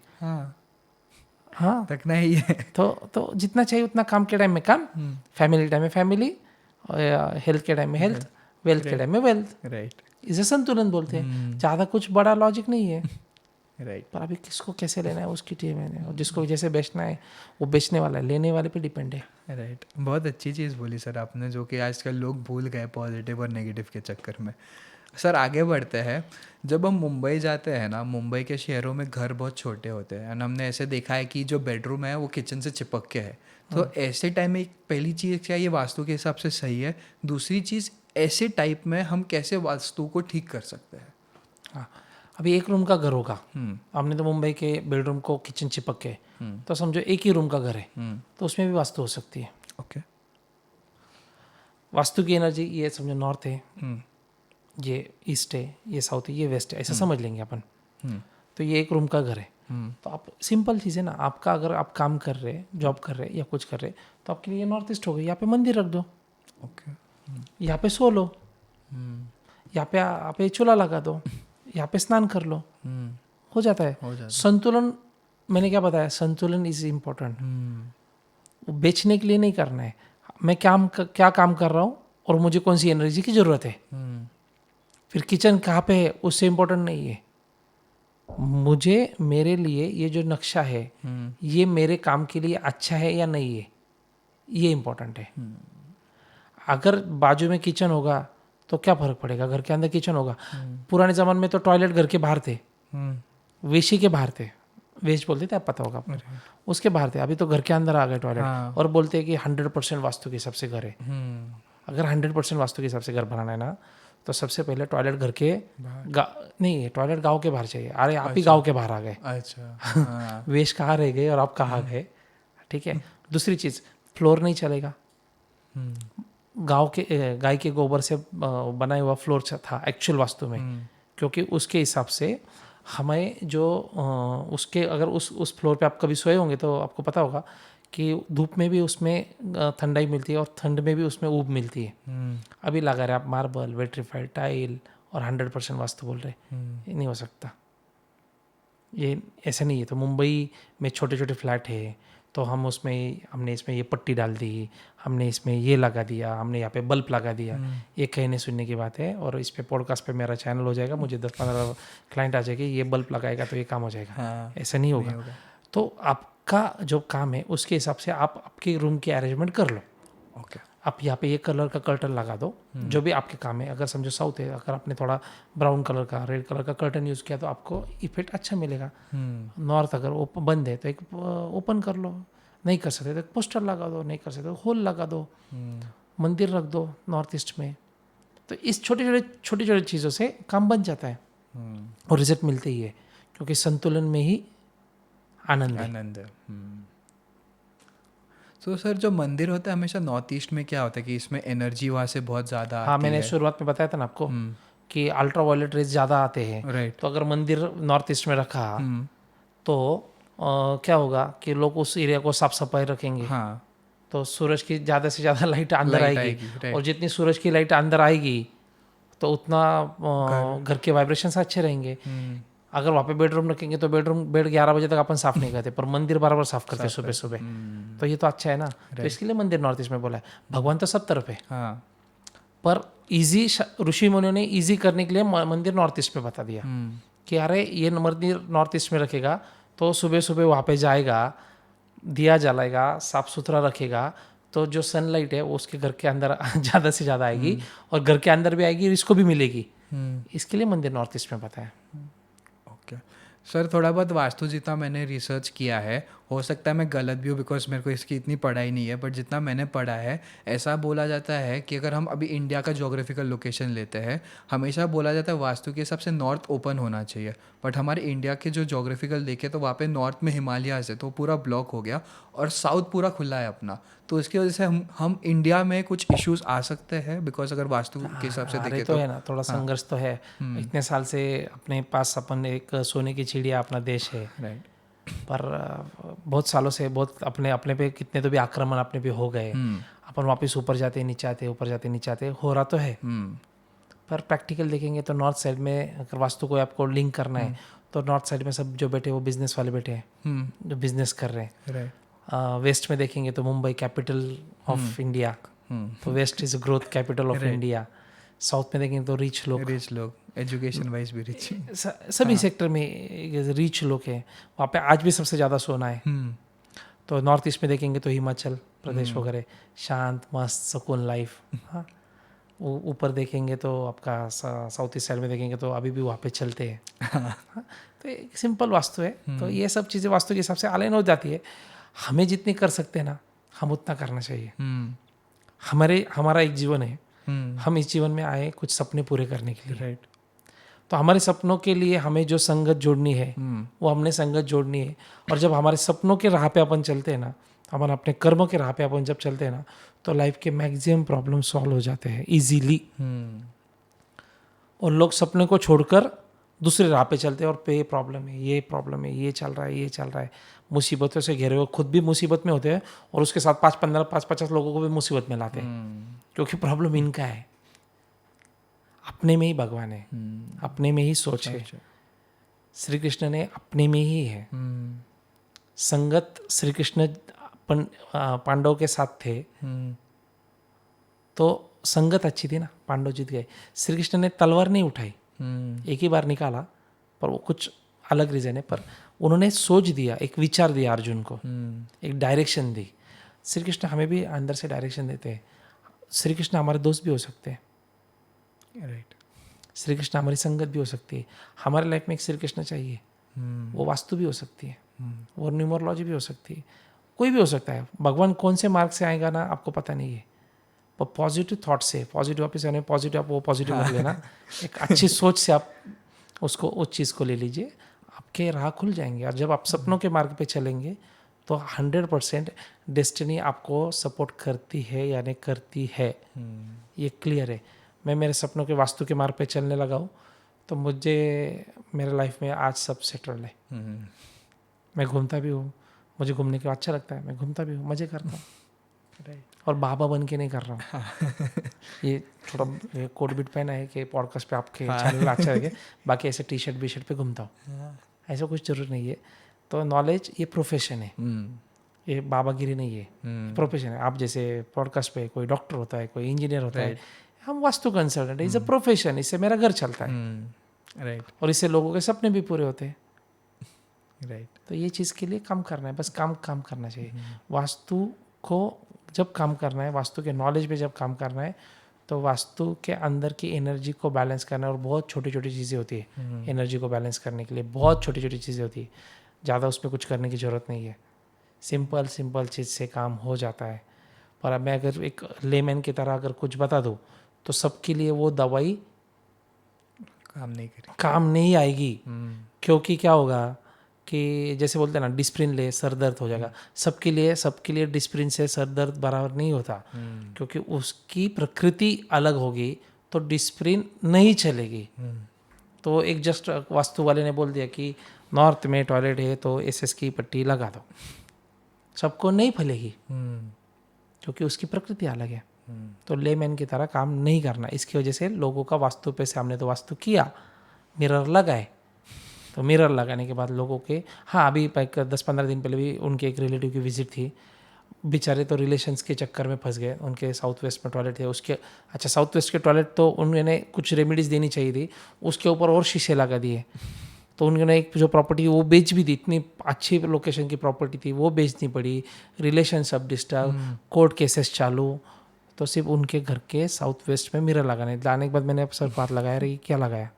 हाँ तकना ही है। तो जितना चाहिए उतना काम के टाइम में काम, फैमिली टाइम में फैमिली, हेल्थ के टाइम में हेल्थ, वेल्थ के टाइम में वेल्थ। राइट, इसे संतुलन बोलते हैं। ज़्यादा कुछ बड़ा लॉजिक नहीं है। राइट। पर अभी किसको कैसे लेना है उसकी टीम है, और जिसको जैसे बेचना है वो बेचने वाला है, लेने वाले पे डिपेंड है। राइट, बहुत अच्छी चीज़ बोली सर आपने, जो कि आजकल लोग भूल गए पॉजिटिव और नेगेटिव के चक्कर में। सर आगे बढ़ते हैं। जब हम मुंबई जाते हैं ना, मुंबई के शहरों में घर बहुत छोटे होते हैं, एंड हमने ऐसे देखा है कि जो बेडरूम है वो किचन से चिपक के है। तो ऐसे टाइम में पहली चीज़ क्या ये वास्तु के हिसाब से सही है? दूसरी चीज़, ऐसे टाइप में हम कैसे वास्तु को ठीक कर सकते हैं? हाँ, अभी एक रूम का घर होगा, आपने तो मुंबई के बेडरूम को किचन चिपक के, तो समझो एक ही रूम का घर है, तो उसमें भी वास्तु हो सकती है। ओके। वास्तु की एनर्जी ये समझो नॉर्थ है, ये ईस्ट है, ये साउथ है, ये वेस्ट है, ऐसा समझ लेंगे अपन। तो ये एक रूम का घर है। तो आप सिंपल चीज़ है ना, आपका अगर आप काम कर रहे, जॉब कर रहे या कुछ कर रहे, तो आपके लिए नॉर्थ ईस्ट हो गई, यहाँ पे मंदिर रख दो। ओके। यहाँ पे सो लो, यहाँ पे चूल्हा लगा दो, यहाँ पे स्नान कर लो, हो जाता है। संतुलन, मैंने क्या बताया, संतुलन इज इम्पोर्टेंट। वो बेचने के लिए नहीं करना है, मैं क्या काम कर रहा हूँ और मुझे कौन सी एनर्जी की ज़रूरत है। फिर किचन कहाँ पे है उससे इम्पोर्टेंट नहीं है, मुझे मेरे लिए ये जो नक्शा है ये मेरे काम के लिए अच्छा है या नहीं है, ये इम्पोर्टेंट है। अगर बाजू में किचन होगा तो क्या फ़र्क पड़ेगा, घर के अंदर किचन होगा। पुराने ज़माने में तो टॉयलेट घर के बाहर थे, वेशी के बाहर थे, वेस्ट बोलते थे, आप पता होगा आपको, उसके बाहर थे। अभी तो घर के अंदर आ गए टॉयलेट। और बोलते हैं कि 100% वास्तु के हिसाब से घर है। अगर 100% वास्तु के हिसाब से घर बनाना है ना, तो सबसे पहले टॉयलेट घर के नहीं है, टॉयलेट गांव के बाहर चाहिए। अरे आप ही गांव के बाहर आ गए। अच्छा। वेश कहाँ रह गए और आप कहाँ गए, ठीक है। दूसरी चीज़, फ्लोर नहीं चलेगा। गाय के गोबर से बनाया हुआ फ्लोर था एक्चुअल वास्तु में, क्योंकि उसके हिसाब से हमें जो उसके, अगर उस फ्लोर पे आप कभी सोए होंगे तो आपको पता होगा कि धूप में भी उसमें ठंडाई मिलती है और ठंड में भी उसमें ऊब मिलती है। अभी लगा रहे आप मार्बल, वेट्रीफाइड टाइल और 100% वास्तु बोल रहे, ये नहीं हो सकता, ये ऐसा नहीं है। तो मुंबई में छोटे छोटे फ्लैट है, तो हमने इसमें ये पट्टी डाल दी, हमने इसमें ये लगा दिया, हमने यहाँ पे बल्ब लगा दिया। ये कहने सुनने की बात है, और इस पे पॉडकास्ट पे मेरा चैनल हो जाएगा, मुझे 10-15 क्लाइंट आ जाएंगे, ये बल्ब लगाएगा तो ये काम हो जाएगा। ऐसा नहीं होगा। तो आपका जो काम है उसके हिसाब से आप आपके रूम की अरेंजमेंट कर लो। ओके। आप यहाँ पे ये कलर का कर्टन लगा दो, जो भी आपके काम है। अगर समझो साउथ है, अगर आपने थोड़ा ब्राउन कलर का, रेड कलर का कर्टन यूज़ किया तो आपको इफेक्ट अच्छा मिलेगा। नॉर्थ अगर बंद है तो एक ओपन कर लो, नहीं कर सकते तो पोस्टर लगा दो, नहीं कर सकते तो होल लगा दो, मंदिर रख दो नॉर्थ ईस्ट में। तो इस छोटे छोटे चीज़ों से काम बन जाता है और रिजल्ट मिलते ही है, क्योंकि संतुलन में ही आनंद है। तो सर जो मंदिर होता है हमेशा नॉर्थ ईस्ट में क्या होता है कि इसमें एनर्जी वहाँ से बहुत ज़्यादा हाँ, मैंने शुरुआत में बताया था ना आपको कि अल्ट्रा वायलेट रेज ज़्यादा आते हैं। राइट। तो अगर मंदिर नॉर्थ ईस्ट में रखा तो क्या होगा कि लोग उस एरिया को साफ सफाई रखेंगे। हाँ। तो सूरज की ज़्यादा से ज़्यादा लाइट अंदर आएगी, और जितनी सूरज की लाइट अंदर आएगी तो उतना घर के वाइब्रेशंस अच्छे रहेंगे। अगर वहाँ पे बेडरूम रखेंगे तो बेड 11 बजे तक अपन साफ नहीं करते, पर मंदिर बराबर साफ करते सुबह सुबह। तो ये तो अच्छा है ना। तो इसके लिए मंदिर नॉर्थ ईस्ट में बोला है। भगवान तो सब तरफ है, पर इजी ऋषि मुनियों ने इजी करने के लिए मंदिर नॉर्थ ईस्ट में बता दिया कि अरे ये मंदिर नॉर्थ ईस्ट में रखेगा तो सुबह सुबह वहाँ पे जाएगा, दिया जलाएगा, साफ सुथरा रखेगा, तो जो सनलाइट है वो उसके घर के अंदर ज़्यादा से ज़्यादा आएगी और घर के अंदर भी आएगी, इसको भी मिलेगी। इसके लिए मंदिर नॉर्थ ईस्ट में बताया। ओके सर, थोड़ा बहुत वास्तु जितना मैंने रिसर्च किया है हो सकता है मैं गलत भी हूँ बिकॉज मेरे को इसकी इतनी पढ़ाई नहीं है, बट जितना मैंने पढ़ा है ऐसा बोला जाता है कि अगर हम अभी इंडिया का जोग्राफिकल लोकेशन लेते हैं, हमेशा बोला जाता है वास्तु के हिसाब से नॉर्थ ओपन होना चाहिए, बट हमारे इंडिया के जो जोग्राफिकल देखे तो वहाँ पे नॉर्थ में हिमालयाज है तो पूरा ब्लॉक हो गया और साउथ पूरा खुला है अपना, तो इसकी वजह से हम इंडिया में कुछ इश्यूज आ सकते हैं बिकॉज अगर वास्तु के हिसाब से अरे देखें तो तो। है ना, थोड़ा संघर्ष तो है। इतने साल से अपने पास अपन एक सोने की चिड़िया अपना देश है, राइट। पर बहुत सालों से बहुत अपने अपने पे कितने तो भी आक्रमण अपने पे हो गए। अपन वापस ऊपर जाते नीचे आते, ऊपर जाते नीचे आते, हो रहा तो है। पर प्रैक्टिकल देखेंगे तो नॉर्थ साइड में अगर वास्तु को आपको लिंक करना है तो नॉर्थ साइड में सब जो बैठे वो बिजनेस वाले बैठे हैं, जो बिजनेस कर रहे हैं। राइट। वेस्ट में देखेंगे तो मुंबई कैपिटल ऑफ इंडिया, तो west is growth capital of India. South में देखेंगे तो रिच लोग एजुकेशन वाइज भी रिच, सभी सेक्टर में रिच लोग हैं। वहाँ पे आज भी सबसे ज़्यादा सोना है। तो नॉर्थ ईस्ट में देखेंगे तो हिमाचल प्रदेश वगैरह, शांत मस्त सुकून लाइफ। हाँ, ऊपर देखेंगे तो आपका साउथ ईस्ट साइड में देखेंगे तो अभी भी वहाँ पे चलते हैं। हाँ, तो एक सिंपल वास्तु है। तो ये सब चीज़ें वास्तु के हिसाब से अलाइन हो जाती है। हमें जितनी कर सकते हैं ना, हम उतना करना चाहिए। हमारा एक जीवन है, हम इस जीवन में आए कुछ सपने पूरे करने के लिए। राइट। तो हमारे सपनों के लिए हमें जो संगत जोड़नी है वो हमने संगत जोड़नी है। और जब हमारे सपनों के राह पे अपन चलते हैं ना, अपन अपने कर्मों के राह पे अपन जब चलते हैं ना, तो लाइफ के मैक्सिमम प्रॉब्लम सॉल्व हो जाते हैं इजीली। और लोग सपने को छोड़कर दूसरे राह पे चलते हैं और पे प्रॉब्लम है, ये प्रॉब्लम है, ये चल रहा है, मुसीबतों से घिरे हुए, खुद भी मुसीबत में होते हैं और उसके साथ 5-15-50 लोगों को भी मुसीबत में लाते हैं, क्योंकि प्रॉब्लम इनका है। अपने में ही भगवान है, अपने में ही सोच है। श्री कृष्ण ने अपने में ही है। संगत श्री कृष्ण पांडव के साथ थे तो संगत अच्छी थी ना, पांडव जीत गए। श्री कृष्ण ने तलवार नहीं उठाई, एक ही बार निकाला, पर वो कुछ अलग रीजन है, पर उन्होंने सोच दिया, एक विचार दिया अर्जुन को, एक डायरेक्शन दी। श्री कृष्ण हमें भी अंदर से डायरेक्शन देते हैं। श्री कृष्ण हमारे दोस्त भी हो सकते हैं। राइट। श्री कृष्ण हमारी संगत भी हो सकती है। हमारे लाइफ में एक श्री कृष्ण चाहिए, वो वास्तु भी हो सकती है, वो न्यूमरोलॉजी भी हो सकती है, कोई भी हो सकता है। भगवान कौन से मार्ग से आएगा ना आपको पता नहीं है, पर पॉजिटिव थॉट से, पॉजिटिव वापस आने, पॉजिटिव आप वो पॉजिटिव मत लेना, एक अच्छी सोच से आप उसको उस चीज़ को ले लीजिए, आपके राह खुल जाएंगे। और जब आप सपनों के मार्ग पे चलेंगे तो 100% डेस्टिनी आपको सपोर्ट करती है या नहीं करती है, ये क्लियर है। मैं मेरे सपनों के वास्तु के मार्ग पे चलने लगा हूँ तो मुझे मेरे लाइफ में आज सब सेटल है। मैं घूमता भी हूँ, मुझे घूमने का अच्छा लगता है, मैं घूमता भी हूँ, मज़े करता हूँ। और बाबा बन के नहीं कर रहा हूँ। ये थोड़ा कोट बिट पहना है कि पॉडकास्ट पे आपके चैनल अच्छा लगे, बाकी ऐसे टी शर्ट बी शर्ट पे घूमता हूँ, ऐसा कुछ जरूरत नहीं है। तो नॉलेज ये प्रोफेशन है, ये बाबागिरी नहीं है, प्रोफेशन है। आप जैसे पॉडकास्ट पे कोई डॉक्टर होता है, कोई इंजीनियर होता है, हम vastu consultant, is a profession, इससे मेरा घर चलता है। राइट। और इससे लोगों के सपने भी पूरे होते हैं। राइट। तो ये चीज़ के लिए काम करना है, बस काम करना चाहिए। वास्तु को जब काम करना है, वास्तु के नॉलेज पे जब काम करना है, तो वास्तु के अंदर की एनर्जी को बैलेंस करना है। और बहुत छोटी छोटी चीज़ें होती है एनर्जी को बैलेंस करने के लिए, बहुत छोटी छोटी चीज़ें होती है, ज़्यादा उसमें कुछ करने की ज़रूरत नहीं है। सिंपल चीज़ से काम हो जाता है। पर अब मैं अगर एक लेमैन की तरह अगर कुछ बता दूँ तो सबके लिए वो दवाई काम नहीं आएगी। क्योंकि क्या होगा कि जैसे बोलते हैं ना, डिस्प्रिन ले सर दर्द हो जाएगा। सबके लिए डिस्प्रिन से सर दर्द बराबर नहीं होता, क्योंकि उसकी प्रकृति अलग होगी, तो डिस्प्रिन नहीं चलेगी। तो एक जस्ट वास्तु वाले ने बोल दिया कि नॉर्थ में टॉयलेट है तो एसएस की पट्टी लगा दो, सबको नहीं फलेगी, क्योंकि उसकी प्रकृति अलग है। तो लेमैन की तरह काम नहीं करना। इसकी वजह से लोगों का वास्तु पे से हमने तो वास्तु किया, मिरर लगाए, तो मिरर लगाने के बाद लोगों के, हाँ अभी 10-15 दिन पहले भी उनके एक रिलेटिव की विजिट थी, बेचारे तो रिलेशंस के चक्कर में फंस गए। उनके साउथ वेस्ट में टॉयलेट थे, उसके अच्छा साउथ वेस्ट के टॉयलेट तो उन्होंने कुछ रेमेडीज़ देनी चाहिए थी, उसके ऊपर और शीशे लगा दिए। तो उन्होंने एक जो प्रॉपर्टी वो बेच भी दी, इतनी अच्छी लोकेशन की प्रॉपर्टी थी वो बेचनी पड़ी, रिलेशन सब डिस्टर्ब, कोर्ट केसेस चालू। तो सिर्फ उनके घर के साउथ वेस्ट में मिरर लाने के बाद मैंने सर बात लगाया, अरे क्या लगाया?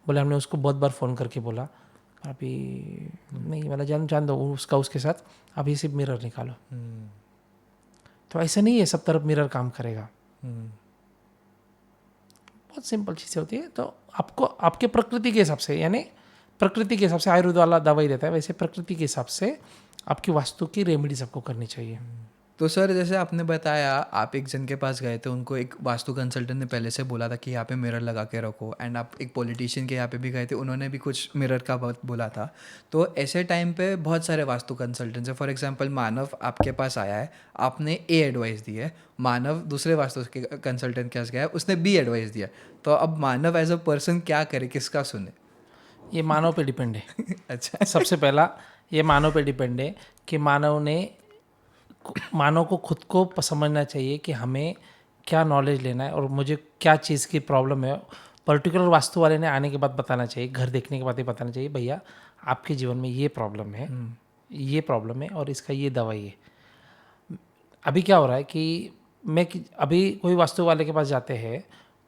बोले हमने उसको बहुत बार फ़ोन करके बोला, अभी नहीं, मतलब जान जान दो उसका उसके साथ, अभी सिर्फ मिरर निकालो। तो ऐसा नहीं है सब तरफ मिरर काम करेगा, बहुत सिंपल चीज़ें होती है। तो आपको आपके प्रकृति के हिसाब से, यानी प्रकृति के हिसाब से आयुर्वेद वाला दवाई देता है, वैसे प्रकृति के हिसाब से आपकी वास्तु की रेमेडी सबको करनी चाहिए। तो सर जैसे आपने बताया आप एक जन के पास गए थे, उनको एक वास्तु कंसल्टेंट ने पहले से बोला था कि यहाँ पे मिरर लगा के रखो, एंड आप एक पॉलिटिशियन के यहाँ पे भी गए थे, उन्होंने भी कुछ मिरर का बहुत बोला था। तो ऐसे टाइम पे बहुत सारे वास्तु कंसल्टेंट्स हैं। फॉर एग्जांपल मानव आपके पास आया है, आपने ए एडवाइस दी है, मानव दूसरे वास्तु के कंसल्टेंट के पास गया है, उसने बी एडवाइस दिया। तो अब मानव एज अ पर्सन क्या करे, किसका सुने? ये मानव पे डिपेंड है। अच्छा। सबसे पहला ये मानव पे डिपेंड है कि मानव को खुद को समझना चाहिए कि हमें क्या नॉलेज लेना है और मुझे क्या चीज़ की प्रॉब्लम है। पर्टिकुलर वास्तु वाले ने आने के बाद बताना चाहिए, घर देखने के बाद ही बताना चाहिए, भैया आपके जीवन में ये प्रॉब्लम है, ये प्रॉब्लम है और इसका ये दवाई है। अभी क्या हो रहा है कि अभी कोई वास्तु वाले के पास जाते हैं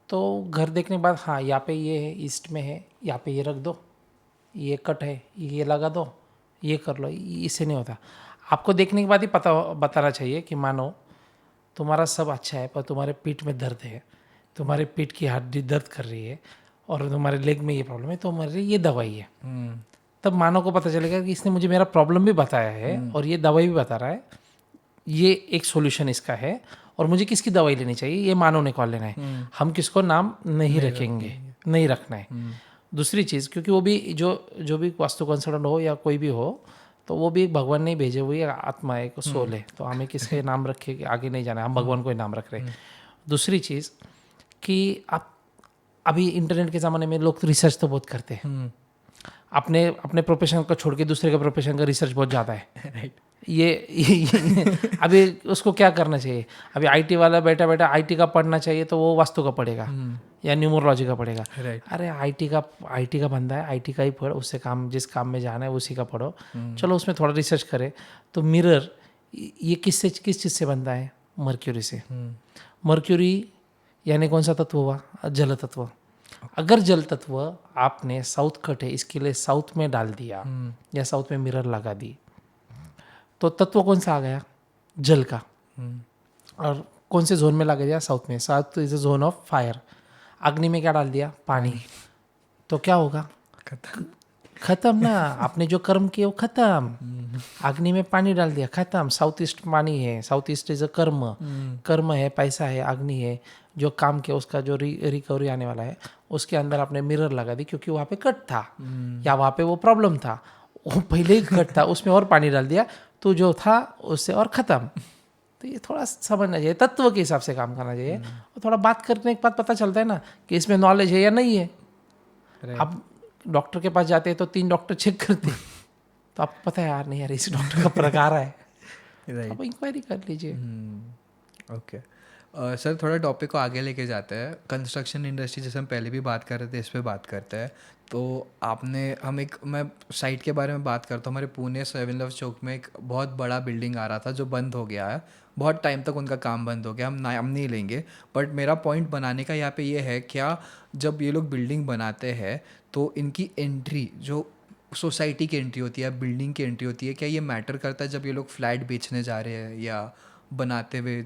तो घर देखने के बाद, हाँ यहाँ पे ये है, ईस्ट में है, यहाँ पे ये रख दो, ये कट है, ये लगा दो, ये कर लो, इससे नहीं होता। आपको देखने के बाद ही बताना चाहिए कि मानो तुम्हारा सब अच्छा है पर तुम्हारे पीठ में दर्द है, तुम्हारे पीठ की हड्डी दर्द कर रही है और तुम्हारे लेग में ये प्रॉब्लम है, तो हमारे ये दवाई है। तब मानव को पता चलेगा कि इसने मुझे मेरा प्रॉब्लम भी बताया है और ये दवाई भी बता रहा है, ये एक सॉल्यूशन इसका है और मुझे किसकी दवाई लेनी चाहिए ये मानव ने कॉल लेना है। हम किसको नाम नहीं रखेंगे, नहीं रखना है। दूसरी चीज़, क्योंकि वो भी जो भी वास्तु कंसल्टेंट हो या कोई भी हो, तो वो भी भगवान ने भेजे हुई आत्मा है, एक सोल है, तो हमें किसके नाम रखे आगे नहीं जाना है, हम भगवान को ही नाम रख रहे हैं। दूसरी चीज़ कि आप अभी इंटरनेट के ज़माने में लोग रिसर्च तो बहुत करते हैं, अपने प्रोफेशन को छोड़ के दूसरे के प्रोफेशन का रिसर्च बहुत ज़्यादा है। राइट। ये अभी उसको क्या करना चाहिए? अभी आईटी वाला बैठा बैठा आईटी का पढ़ना चाहिए तो वो वास्तु का पढ़ेगा या न्यूमरोलॉजी का पढ़ेगा। अरे आईटी का बंदा है, आईटी का ही पढ़, उससे काम, जिस काम में जाना है उसी का पढ़ो। चलो उसमें थोड़ा रिसर्च करे। तो मिरर ये किस चीज़ से बनता है? मर्क्यूरी से। मर्क्यूरी यानी कौन सा तत्व हुआ? जल तत्व। अगर जल तत्व आपने साउथ कट है इसके लिए साउथ में डाल दिया या साउथ में मिरर लगा दी, तो तत्व कौन सा आ गया? जल का। और कौन से जोन में लगा दिया? साउथ में। South is a zone of fire. अग्नि में क्या डाल दिया? पानी। तो क्या होगा? खत्म ना, आपने जो कर्म किए वो खत्म। अग्नि में पानी डाल दिया, खत्म। साउथ ईस्ट पानी है, साउथ ईस्ट इज अ कर्म। कर्म है, पैसा है, अग्नि है, जो काम किया उसका जो रिकवरी आने वाला है, उसके अंदर आपने मिरर लगा दी क्योंकि वहाँ पे कट था या वहाँ पे वो प्रॉब्लम था, वो पहले ही कट था, उसमें और पानी डाल दिया तो जो था उससे और ख़त्म। तो ये थोड़ा समझना चाहिए, तत्व के हिसाब से काम करना चाहिए। और थोड़ा बात करने के बाद पता चलता है ना कि इसमें नॉलेज है या नहीं है। अब डॉक्टर के पास जाते हैं तो 3 डॉक्टर चेक करते हैं, तो आपको पता है यार नहीं यार इस डॉक्टर का प्रकार है, आप इंक्वायरी कर लीजिए। ओके सर, थोड़ा टॉपिक को आगे लेके जाते हैं। कंस्ट्रक्शन इंडस्ट्री जैसे हम पहले भी बात कर रहे थे, इस पर बात करते हैं। तो मैं साइट के बारे में बात करता हूँ। हमारे पुणे 7 लव चौक में एक बहुत बड़ा बिल्डिंग आ रहा था जो बंद हो गया है, बहुत टाइम तक उनका काम बंद हो गया, हम नहीं लेंगे। बट मेरा पॉइंट बनाने का यहाँ पे ये है, क्या जब ये लोग बिल्डिंग बनाते हैं तो इनकी एंट्री जो सोसाइटी की एंट्री होती है, बिल्डिंग की एंट्री होती है, क्या ये मैटर करता है जब ये लोग फ्लैट बेचने जा रहे हैं या बनाते हुए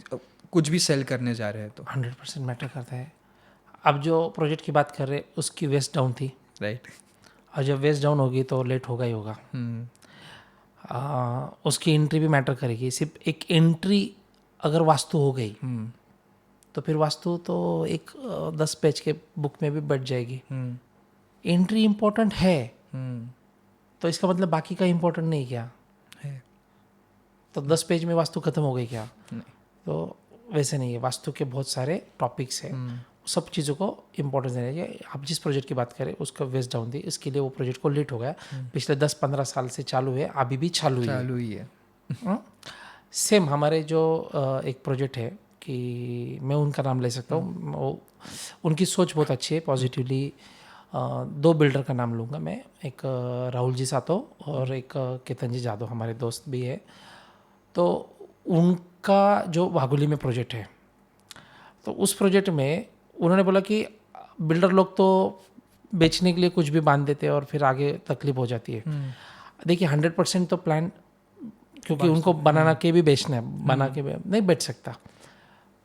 कुछ भी सेल करने जा रहे हैं? तो 100% मैटर करता है। अब जो प्रोजेक्ट की बात कर रहे हैं उसकी वेस्ट डाउन थी, राइट। और जब वेस्ट डाउन होगी तो लेट होगा ही होगा। उसकी एंट्री भी मैटर करेगी। सिर्फ एक एंट्री अगर वास्तु हो गई तो फिर वास्तु तो एक 10 पेज के बुक में भी बैठ जाएगी। एंट्री इम्पोर्टेंट है तो इसका मतलब बाकी का इम्पोर्टेंट नहीं क्या है? तो 10 पेज में वास्तु खत्म हो गई क्या? नहीं। तो वैसे नहीं है, वास्तु के बहुत सारे टॉपिक्स हैं, सब चीज़ों को इम्पोर्टेंस देना चाहिए। आप जिस प्रोजेक्ट की बात करें उसका वेस्ट डाउन थी, इसके लिए वो प्रोजेक्ट को लेट हो गया। पिछले 10-15 साल से चालू है, अभी भी चालू ही है। सेम हमारे जो एक प्रोजेक्ट है कि मैं उनका नाम ले सकता हूँ, उनकी सोच बहुत अच्छी है, पॉजिटिवली। 2 बिल्डर का नाम लूँगा मैं, एक राहुल जी सातो और एक केतन जी जादव, हमारे दोस्त भी है। तो उनका जो वाघोली में प्रोजेक्ट है, तो उस प्रोजेक्ट में उन्होंने बोला कि बिल्डर लोग तो बेचने के लिए कुछ भी बांध देते हैं और फिर आगे तकलीफ हो जाती है। देखिए 100% तो प्लान, क्योंकि उनको बनाना के भी बेचना है, बना के नहीं बेच सकता।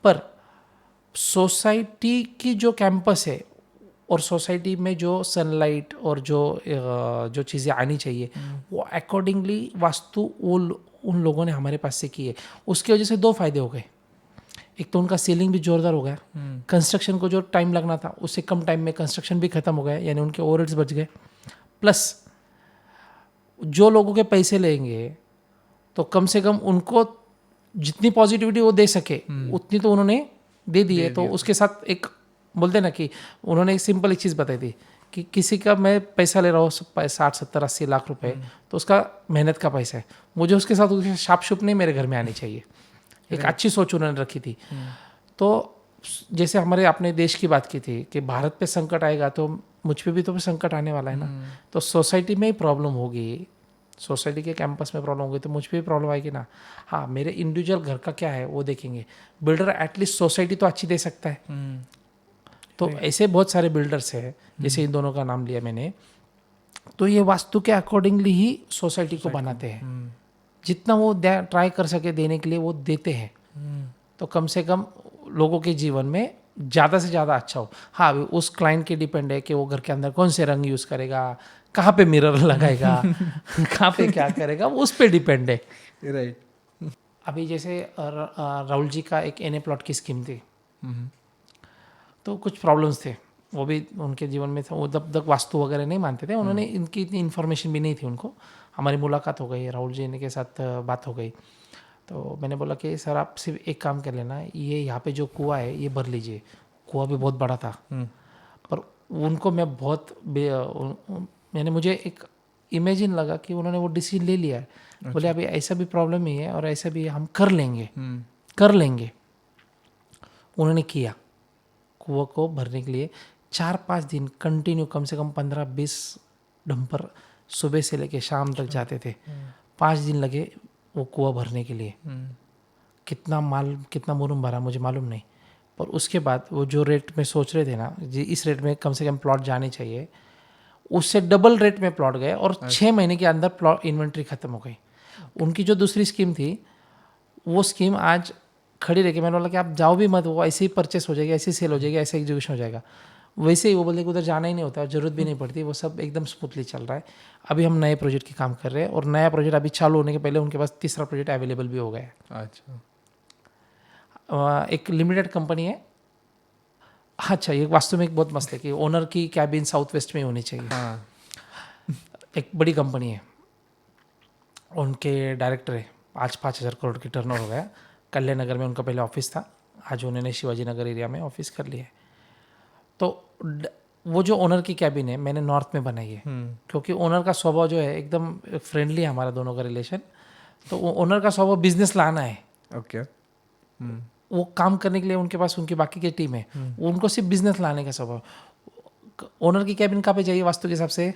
पर सोसाइटी की जो कैंपस है और सोसाइटी में जो सनलाइट और जो चीज़ें आनी चाहिए वो अकॉर्डिंगली वास्तु उन लोगों ने हमारे पास से की है। उसकी वजह से 2 फायदे हो गए। एक तो उनका सेलिंग भी जोरदार हो गया, कंस्ट्रक्शन को जो टाइम लगना था उससे कम टाइम में कंस्ट्रक्शन भी खत्म हो गया, यानी उनके ओवरहेड्स बच गए। प्लस जो लोगों के पैसे लेंगे तो कम से कम उनको जितनी पॉजिटिविटी वो दे सके उतनी तो उन्होंने दे दी है। तो उसके साथ एक बोलते ना कि उन्होंने एक सिंपल एक चीज़ बताई थी कि किसी का मैं पैसा ले रहा हूँ 60-70-80 लाख रुपए, तो उसका मेहनत का पैसा है, मुझे उसके साथ उसकी शाप शुप नहीं मेरे घर में आनी चाहिए। एक अच्छी सोच उन्होंने रखी थी। तो जैसे हमारे अपने देश की बात की थी कि भारत पे संकट आएगा तो मुझ पे भी तो संकट आने वाला है ना। तो सोसाइटी में ही प्रॉब्लम होगी, सोसाइटी के कैंपस में प्रॉब्लम होगी तो मुझ पे भी प्रॉब्लम आएगी ना। हाँ, मेरे इंडिविजुअल घर का क्या है वो देखेंगे, बिल्डर एटलीस्ट सोसाइटी तो अच्छी दे सकता है। तो ऐसे बहुत सारे बिल्डर्स हैं, जैसे इन दोनों का नाम लिया मैंने, तो ये वास्तु के अकॉर्डिंगली ही सोसाइटी को बनाते हैं। जितना वो ट्राई कर सके देने के लिए वो देते हैं, तो कम से कम लोगों के जीवन में ज़्यादा से ज़्यादा अच्छा हो। हाँ, उस क्लाइंट के डिपेंड है कि वो घर के अंदर कौन से रंग यूज़ करेगा, कहाँ पे मिरर लगाएगा, कहाँ पे क्या करेगा, वो उस पर डिपेंड है। राइट। अभी जैसे राहुल जी का एक एनए प्लॉट की स्कीम थी, तो कुछ प्रॉब्लम्स थे, वो भी उनके जीवन में था। वो तब तक वास्तु वगैरह नहीं मानते थे, उन्होंने इनकी इतनी इन्फॉर्मेशन भी नहीं थी उनको। हमारी मुलाकात हो गई, राहुल जी के साथ बात हो गई, तो मैंने बोला कि सर आप सिर्फ एक काम कर लेना, ये यहाँ पे जो कुआं है ये भर लीजिए। कुआं भी बहुत बड़ा था, पर उनको मैं बहुत मैंने मुझे एक इमेजिन लगा कि उन्होंने वो डिसीजन ले लिया है। बोले अभी ऐसा भी प्रॉब्लम ही है और ऐसा भी हम कर लेंगे। उन्होंने किया। कुआं को भरने के लिए 4-5 दिन कंटिन्यू, कम से कम 15-20 डंपर सुबह से लेके शाम तक जाते थे। 5 दिन लगे वो कुआं भरने के लिए। कितना मुरुम भरा मुझे मालूम नहीं, पर उसके बाद वो जो रेट में सोच रहे थे ना जी, इस रेट में कम से कम प्लॉट जाने चाहिए, उससे डबल रेट में प्लॉट गए और 6 महीने के अंदर प्लॉट इन्वेंट्री खत्म हो गई। उनकी जो दूसरी स्कीम थी वो स्कीम आज खड़ी रह के, मैंने बोला कि आप जाओ भी मत, वो ऐसे ही परचेस हो जाएगी, ऐसे ही सेल हो जाएगी, ऐसे एग्जीक्यूशन हो जाएगा। वैसे ही वो बोलते कि उधर जाना ही नहीं होता, जरूरत भी नहीं पड़ती, वो सब एकदम स्मूथली चल रहा है। अभी हम नए प्रोजेक्ट की काम कर रहे हैं और नया प्रोजेक्ट अभी चालू होने के पहले उनके पास तीसरा प्रोजेक्ट अवेलेबल भी हो गया है। अच्छा। एक लिमिटेड कंपनी है। अच्छा, ये वास्तव में एक बहुत मस्त है कि ओनर की कैबिन साउथ वेस्ट में होनी चाहिए। हाँ। एक बड़ी कंपनी है, उनके डायरेक्टर है, आज 5,000 करोड़ की टर्नओवर हो गया। कल्याण नगर में उनका पहले ऑफिस था, आज उन्होंने शिवाजी नगर एरिया में ऑफिस कर लिया है। तो वो जो ओनर की कैबिन है मैंने नॉर्थ में बनाई है, क्योंकि ओनर का स्वभाव जो है एकदम फ्रेंडली है, हमारा दोनों का रिलेशन। तो वो ओनर का स्वभाव बिजनेस लाना है। ओके। वो काम करने के लिए उनके पास उनकी बाकी की टीम है, उनको सिर्फ बिजनेस लाने का स्वभाव। ओनर की कैबिन कहाँ पे चाहिए वास्तु के हिसाब से?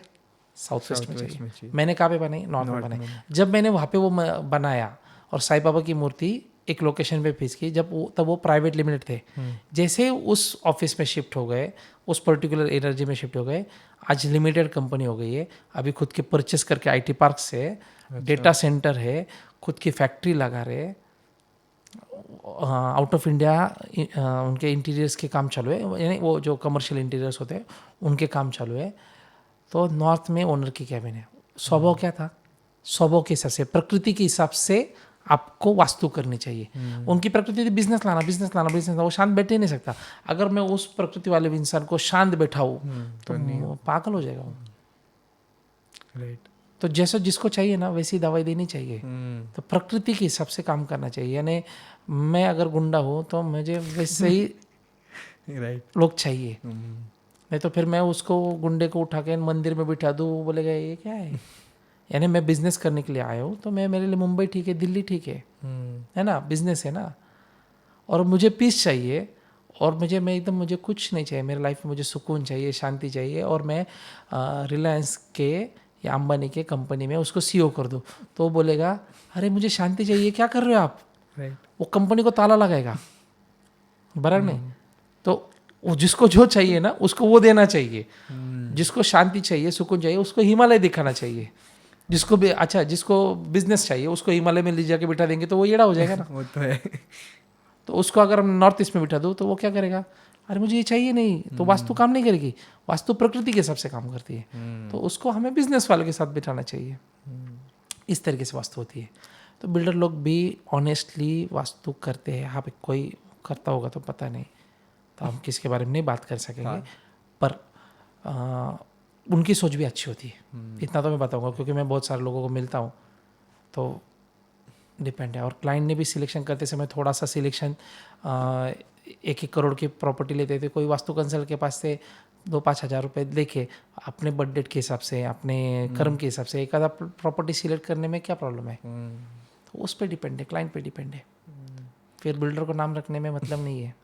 साउथ वेस्ट में चाहिए। मैंने कहाँ पे बनाई? नॉर्थ में बनाई। जब मैंने वहाँ पे वो बनाया और साईं बाबा की मूर्ति एक लोकेशन पे फिक्स की, तब वो प्राइवेट लिमिटेड थे। जैसे उस ऑफिस में शिफ्ट हो गए, उस पर्टिकुलर एनर्जी में शिफ्ट हो गए, आज लिमिटेड कंपनी हो गई है। अभी खुद के परचेस करके आईटी पार्क से डेटा सेंटर है, खुद की फैक्ट्री लगा रहे, आउट ऑफ इंडिया उनके इंटीरियर्स के काम चालू है, यानी वो जो कमर्शियल इंटीरियर्स होते हैं उनके काम चालू है। तो नॉर्थ में ओनर की कैबिन है। स्वभाव क्या था? स्वभाव के हिसाब से, प्रकृति के हिसाब से आपको वास्तु करनी चाहिए। उनकी प्रकृति थी बिजनेस लाना, वो शांत बैठ ही नहीं सकता। अगर मैं उस प्रकृति वाले इंसान को शांत बैठाऊँ तो वो पागल हो जाएगा वो। राइट। तो जैसा जिसको चाहिए ना वैसी दवाई देनी चाहिए। तो प्रकृति के हिसाब से काम करना चाहिए। यानी मैं अगर गुंडा हूँ तो मुझे वैसे ही राइट लोग चाहिए, नहीं तो फिर मैं उसको गुंडे को उठा के मंदिर में बिठा दूँ, वो बोलेगा ये क्या है। यानी मैं बिजनेस करने के लिए आया हूँ, तो मेरे लिए मुंबई ठीक है, दिल्ली ठीक है ना, बिजनेस है ना। और मुझे पीस चाहिए, और मुझे कुछ नहीं चाहिए मेरे लाइफ में, मुझे सुकून चाहिए, शांति चाहिए। और मैं रिलायंस के या अंबानी के कंपनी में उसको सीईओ कर दूँ, तो वो बोलेगा अरे मुझे शांति चाहिए, क्या कर रहे हो आप। राइट। वो कंपनी को ताला लगाएगा, बराबर नहीं। तो वो जिसको जो चाहिए ना उसको वो देना चाहिए। जिसको शांति चाहिए, सुकून चाहिए, उसको हिमालय दिखाना चाहिए। जिसको भी अच्छा, जिसको बिजनेस चाहिए उसको हिमालय में ले जाके बिठा देंगे तो वो येड़ा हो जाएगा ना। वो तो है। तो उसको अगर हम नॉर्थ ईस्ट में बिठा दो तो वो क्या करेगा, अरे मुझे ये चाहिए नहीं, तो वास्तु काम नहीं करेगी। वास्तु प्रकृति के हिसाब से काम करती है, तो उसको हमें बिजनेस वाले के साथ बिठाना चाहिए। इस तरीके से वास्तु होती है। तो बिल्डर लोग भी ऑनेस्टली वास्तु करते हैं। हाँ भाई, कोई करता होगा तो पता नहीं, तो हम किसके बारे में नहीं बात कर सकेंगे। हाँ। पर उनकी सोच भी अच्छी होती है, इतना तो मैं बताऊंगा, क्योंकि मैं बहुत सारे लोगों को मिलता हूँ। तो डिपेंड है। और क्लाइंट ने भी सिलेक्शन करते समय थोड़ा सा सिलेक्शन, 1-1 करोड़ की प्रॉपर्टी लेते थे, कोई वास्तु कंसल्ट के पास से 2-5 हज़ार रुपये लेके अपने बजट के हिसाब से, अपने कर्म के हिसाब से एक आधा प्रॉपर्टी सिलेक्ट करने में क्या प्रॉब्लम है। तो उस पर डिपेंड है, क्लाइंट पे डिपेंड है। फिर बिल्डर को नाम रखने में मतलब नहीं है।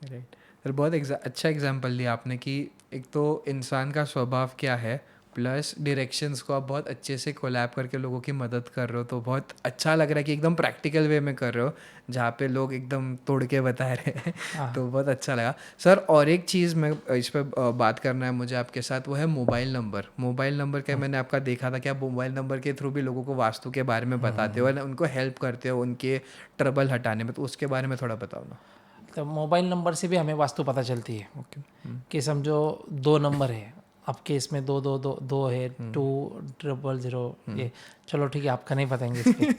राइट सर, बहुत अच्छा एग्जांपल दिया आपने कि एक तो इंसान का स्वभाव क्या है, प्लस डायरेक्शंस को आप बहुत अच्छे से कोलैब करके लोगों की मदद कर रहे हो। तो बहुत अच्छा लग रहा है कि एकदम प्रैक्टिकल वे में कर रहे हो, जहाँ पे लोग एकदम तोड़ के बता रहे हैं। तो बहुत अच्छा लगा सर। और एक चीज़ मैं इस पर बात करना है मुझे आपके साथ, वो है मोबाइल नंबर। मोबाइल नंबर का मैंने आपका देखा था कि आप मोबाइल नंबर के थ्रू भी लोगों को वास्तु के बारे में बताते हो और उनको हेल्प करते हो उनके ट्रबल हटाने में। तो उसके बारे में थोड़ा बताओ ना। तो मोबाइल नंबर से भी हमें वास्तु पता चलती है। ओके। कि समझो 2 नंबर है, आपके इसमें 2 है, 200, ये चलो ठीक है, आपका नहीं बताएंगे इस पे।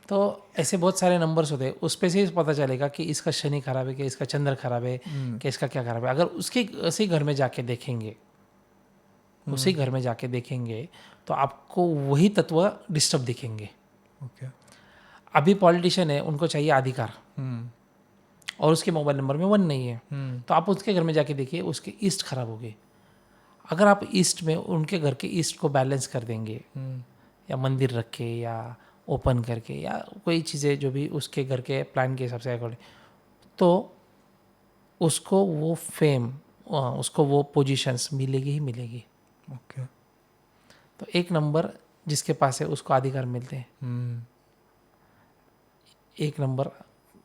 तो ऐसे बहुत सारे नंबर्स होते हैं, उस पे से पता चलेगा कि इसका शनि खराब है, कि इसका चंद्र खराब है, कि इसका क्या खराब है। अगर उसके उसी घर में जाके देखेंगे, उसी घर में जाके देखेंगे तो आपको वही तत्व डिस्टर्ब दिखेंगे। ओके। अभी पॉलिटिशियन है, उनको चाहिए अधिकार, और उसके मोबाइल नंबर में 1 नहीं है, तो आप उसके घर में जाके देखिए, उसके ईस्ट खराब हो गई। अगर आप ईस्ट में उनके घर के ईस्ट को बैलेंस कर देंगे, या मंदिर रख के, या ओपन करके, या कोई चीज़ें जो भी उसके घर के प्लान के हिसाब से अकॉर्डिंग, तो उसको वो फेम, उसको वो पोजीशंस मिलेगी ही मिलेगी। ओके। तो एक नंबर जिसके पास है उसको अधिकार मिलते हैं। एक नंबर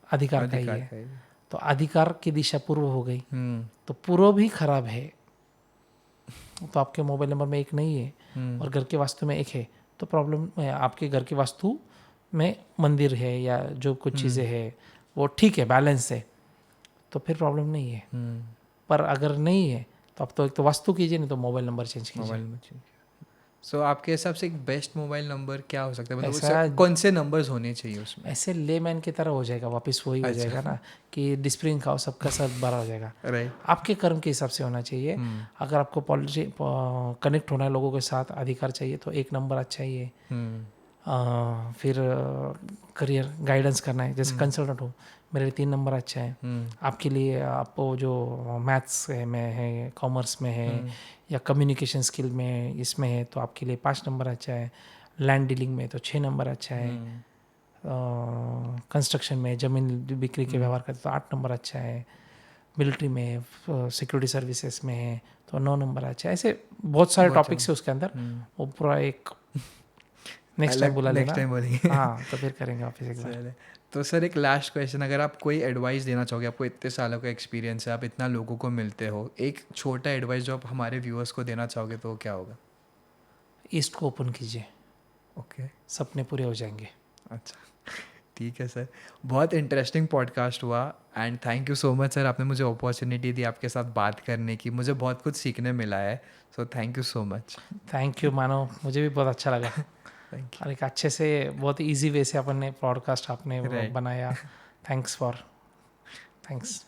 अधिकार का ही है। तो अधिकार की दिशा पूर्व हो गई, तो पूर्व भी खराब है, तो आपके मोबाइल नंबर में 1 नहीं है और घर के वास्तु में 1 है, तो प्रॉब्लम है। आपके घर के वास्तु में मंदिर है या जो कुछ चीज़ें है वो ठीक है, बैलेंस है, तो फिर प्रॉब्लम नहीं है। पर अगर नहीं है तो आप तो एक तो वास्तु कीजिए, नहीं तो मोबाइल नंबर चेंज कीजिए। सो आपके हिसाब से एक बेस्ट मोबाइल नंबर क्या हो सकता है, मतलब ऐसा कौन से नंबर्स होने चाहिए उसमें? ऐसे लेमैन की तरह हो जाएगा, वापस वही हो जाएगा ना कि डिस्प्रिन खाओ सबका सब बड़ा हो जाएगा। राइट। आपके कर्म के हिसाब से होना चाहिए। अगर आपको कनेक्ट होना है लोगों के साथ, अधिकार चाहिए, तो 1 नंबर अच्छा ही है। फिर करियर गाइडेंस करना है, जैसे कंसल्टेंट हो, मेरे लिए 3 नंबर अच्छा है। आपके लिए आपको जो मैथ्स में है, कॉमर्स में है, या कम्युनिकेशन स्किल में इसमें है, तो आपके लिए 5 नंबर अच्छा है। लैंड डीलिंग में तो 6 नंबर अच्छा है। कंस्ट्रक्शन में ज़मीन बिक्री के व्यवहार करते तो 8 नंबर अच्छा है। मिलिट्री में, सिक्योरिटी सर्विसेज में है तो 9 नंबर अच्छा है। ऐसे बहुत सारे टॉपिक्स है उसके अंदर, वो पूरा एक नेक्स्ट टाइम बुला लेना। बोलेंगे। हाँ, तो फिर करेंगे ऑफिस एक बार। तो सर एक लास्ट क्वेश्चन, अगर आप कोई एडवाइस देना चाहोगे, आपको इतने सालों का एक्सपीरियंस है, आप इतना लोगों को मिलते हो, एक छोटा एडवाइस जो आप हमारे व्यूअर्स को देना चाहोगे तो क्या होगा? ईस्ट को ओपन कीजिए, ओके। सपने पूरे हो जाएंगे। अच्छा, ठीक है सर। बहुत इंटरेस्टिंग पॉडकास्ट हुआ and thank you so much sir, आपने मुझे अपॉर्चुनिटी दी आपके साथ बात करने की, मुझे बहुत कुछ सीखने मिला है। So thank you so much. Thank you मानो, मुझे भी बहुत अच्छा लगा। Thank you. और एक अच्छे से, बहुत इजी वे से अपन ने पॉडकास्ट आपने Right. बनाया। थैंक्स।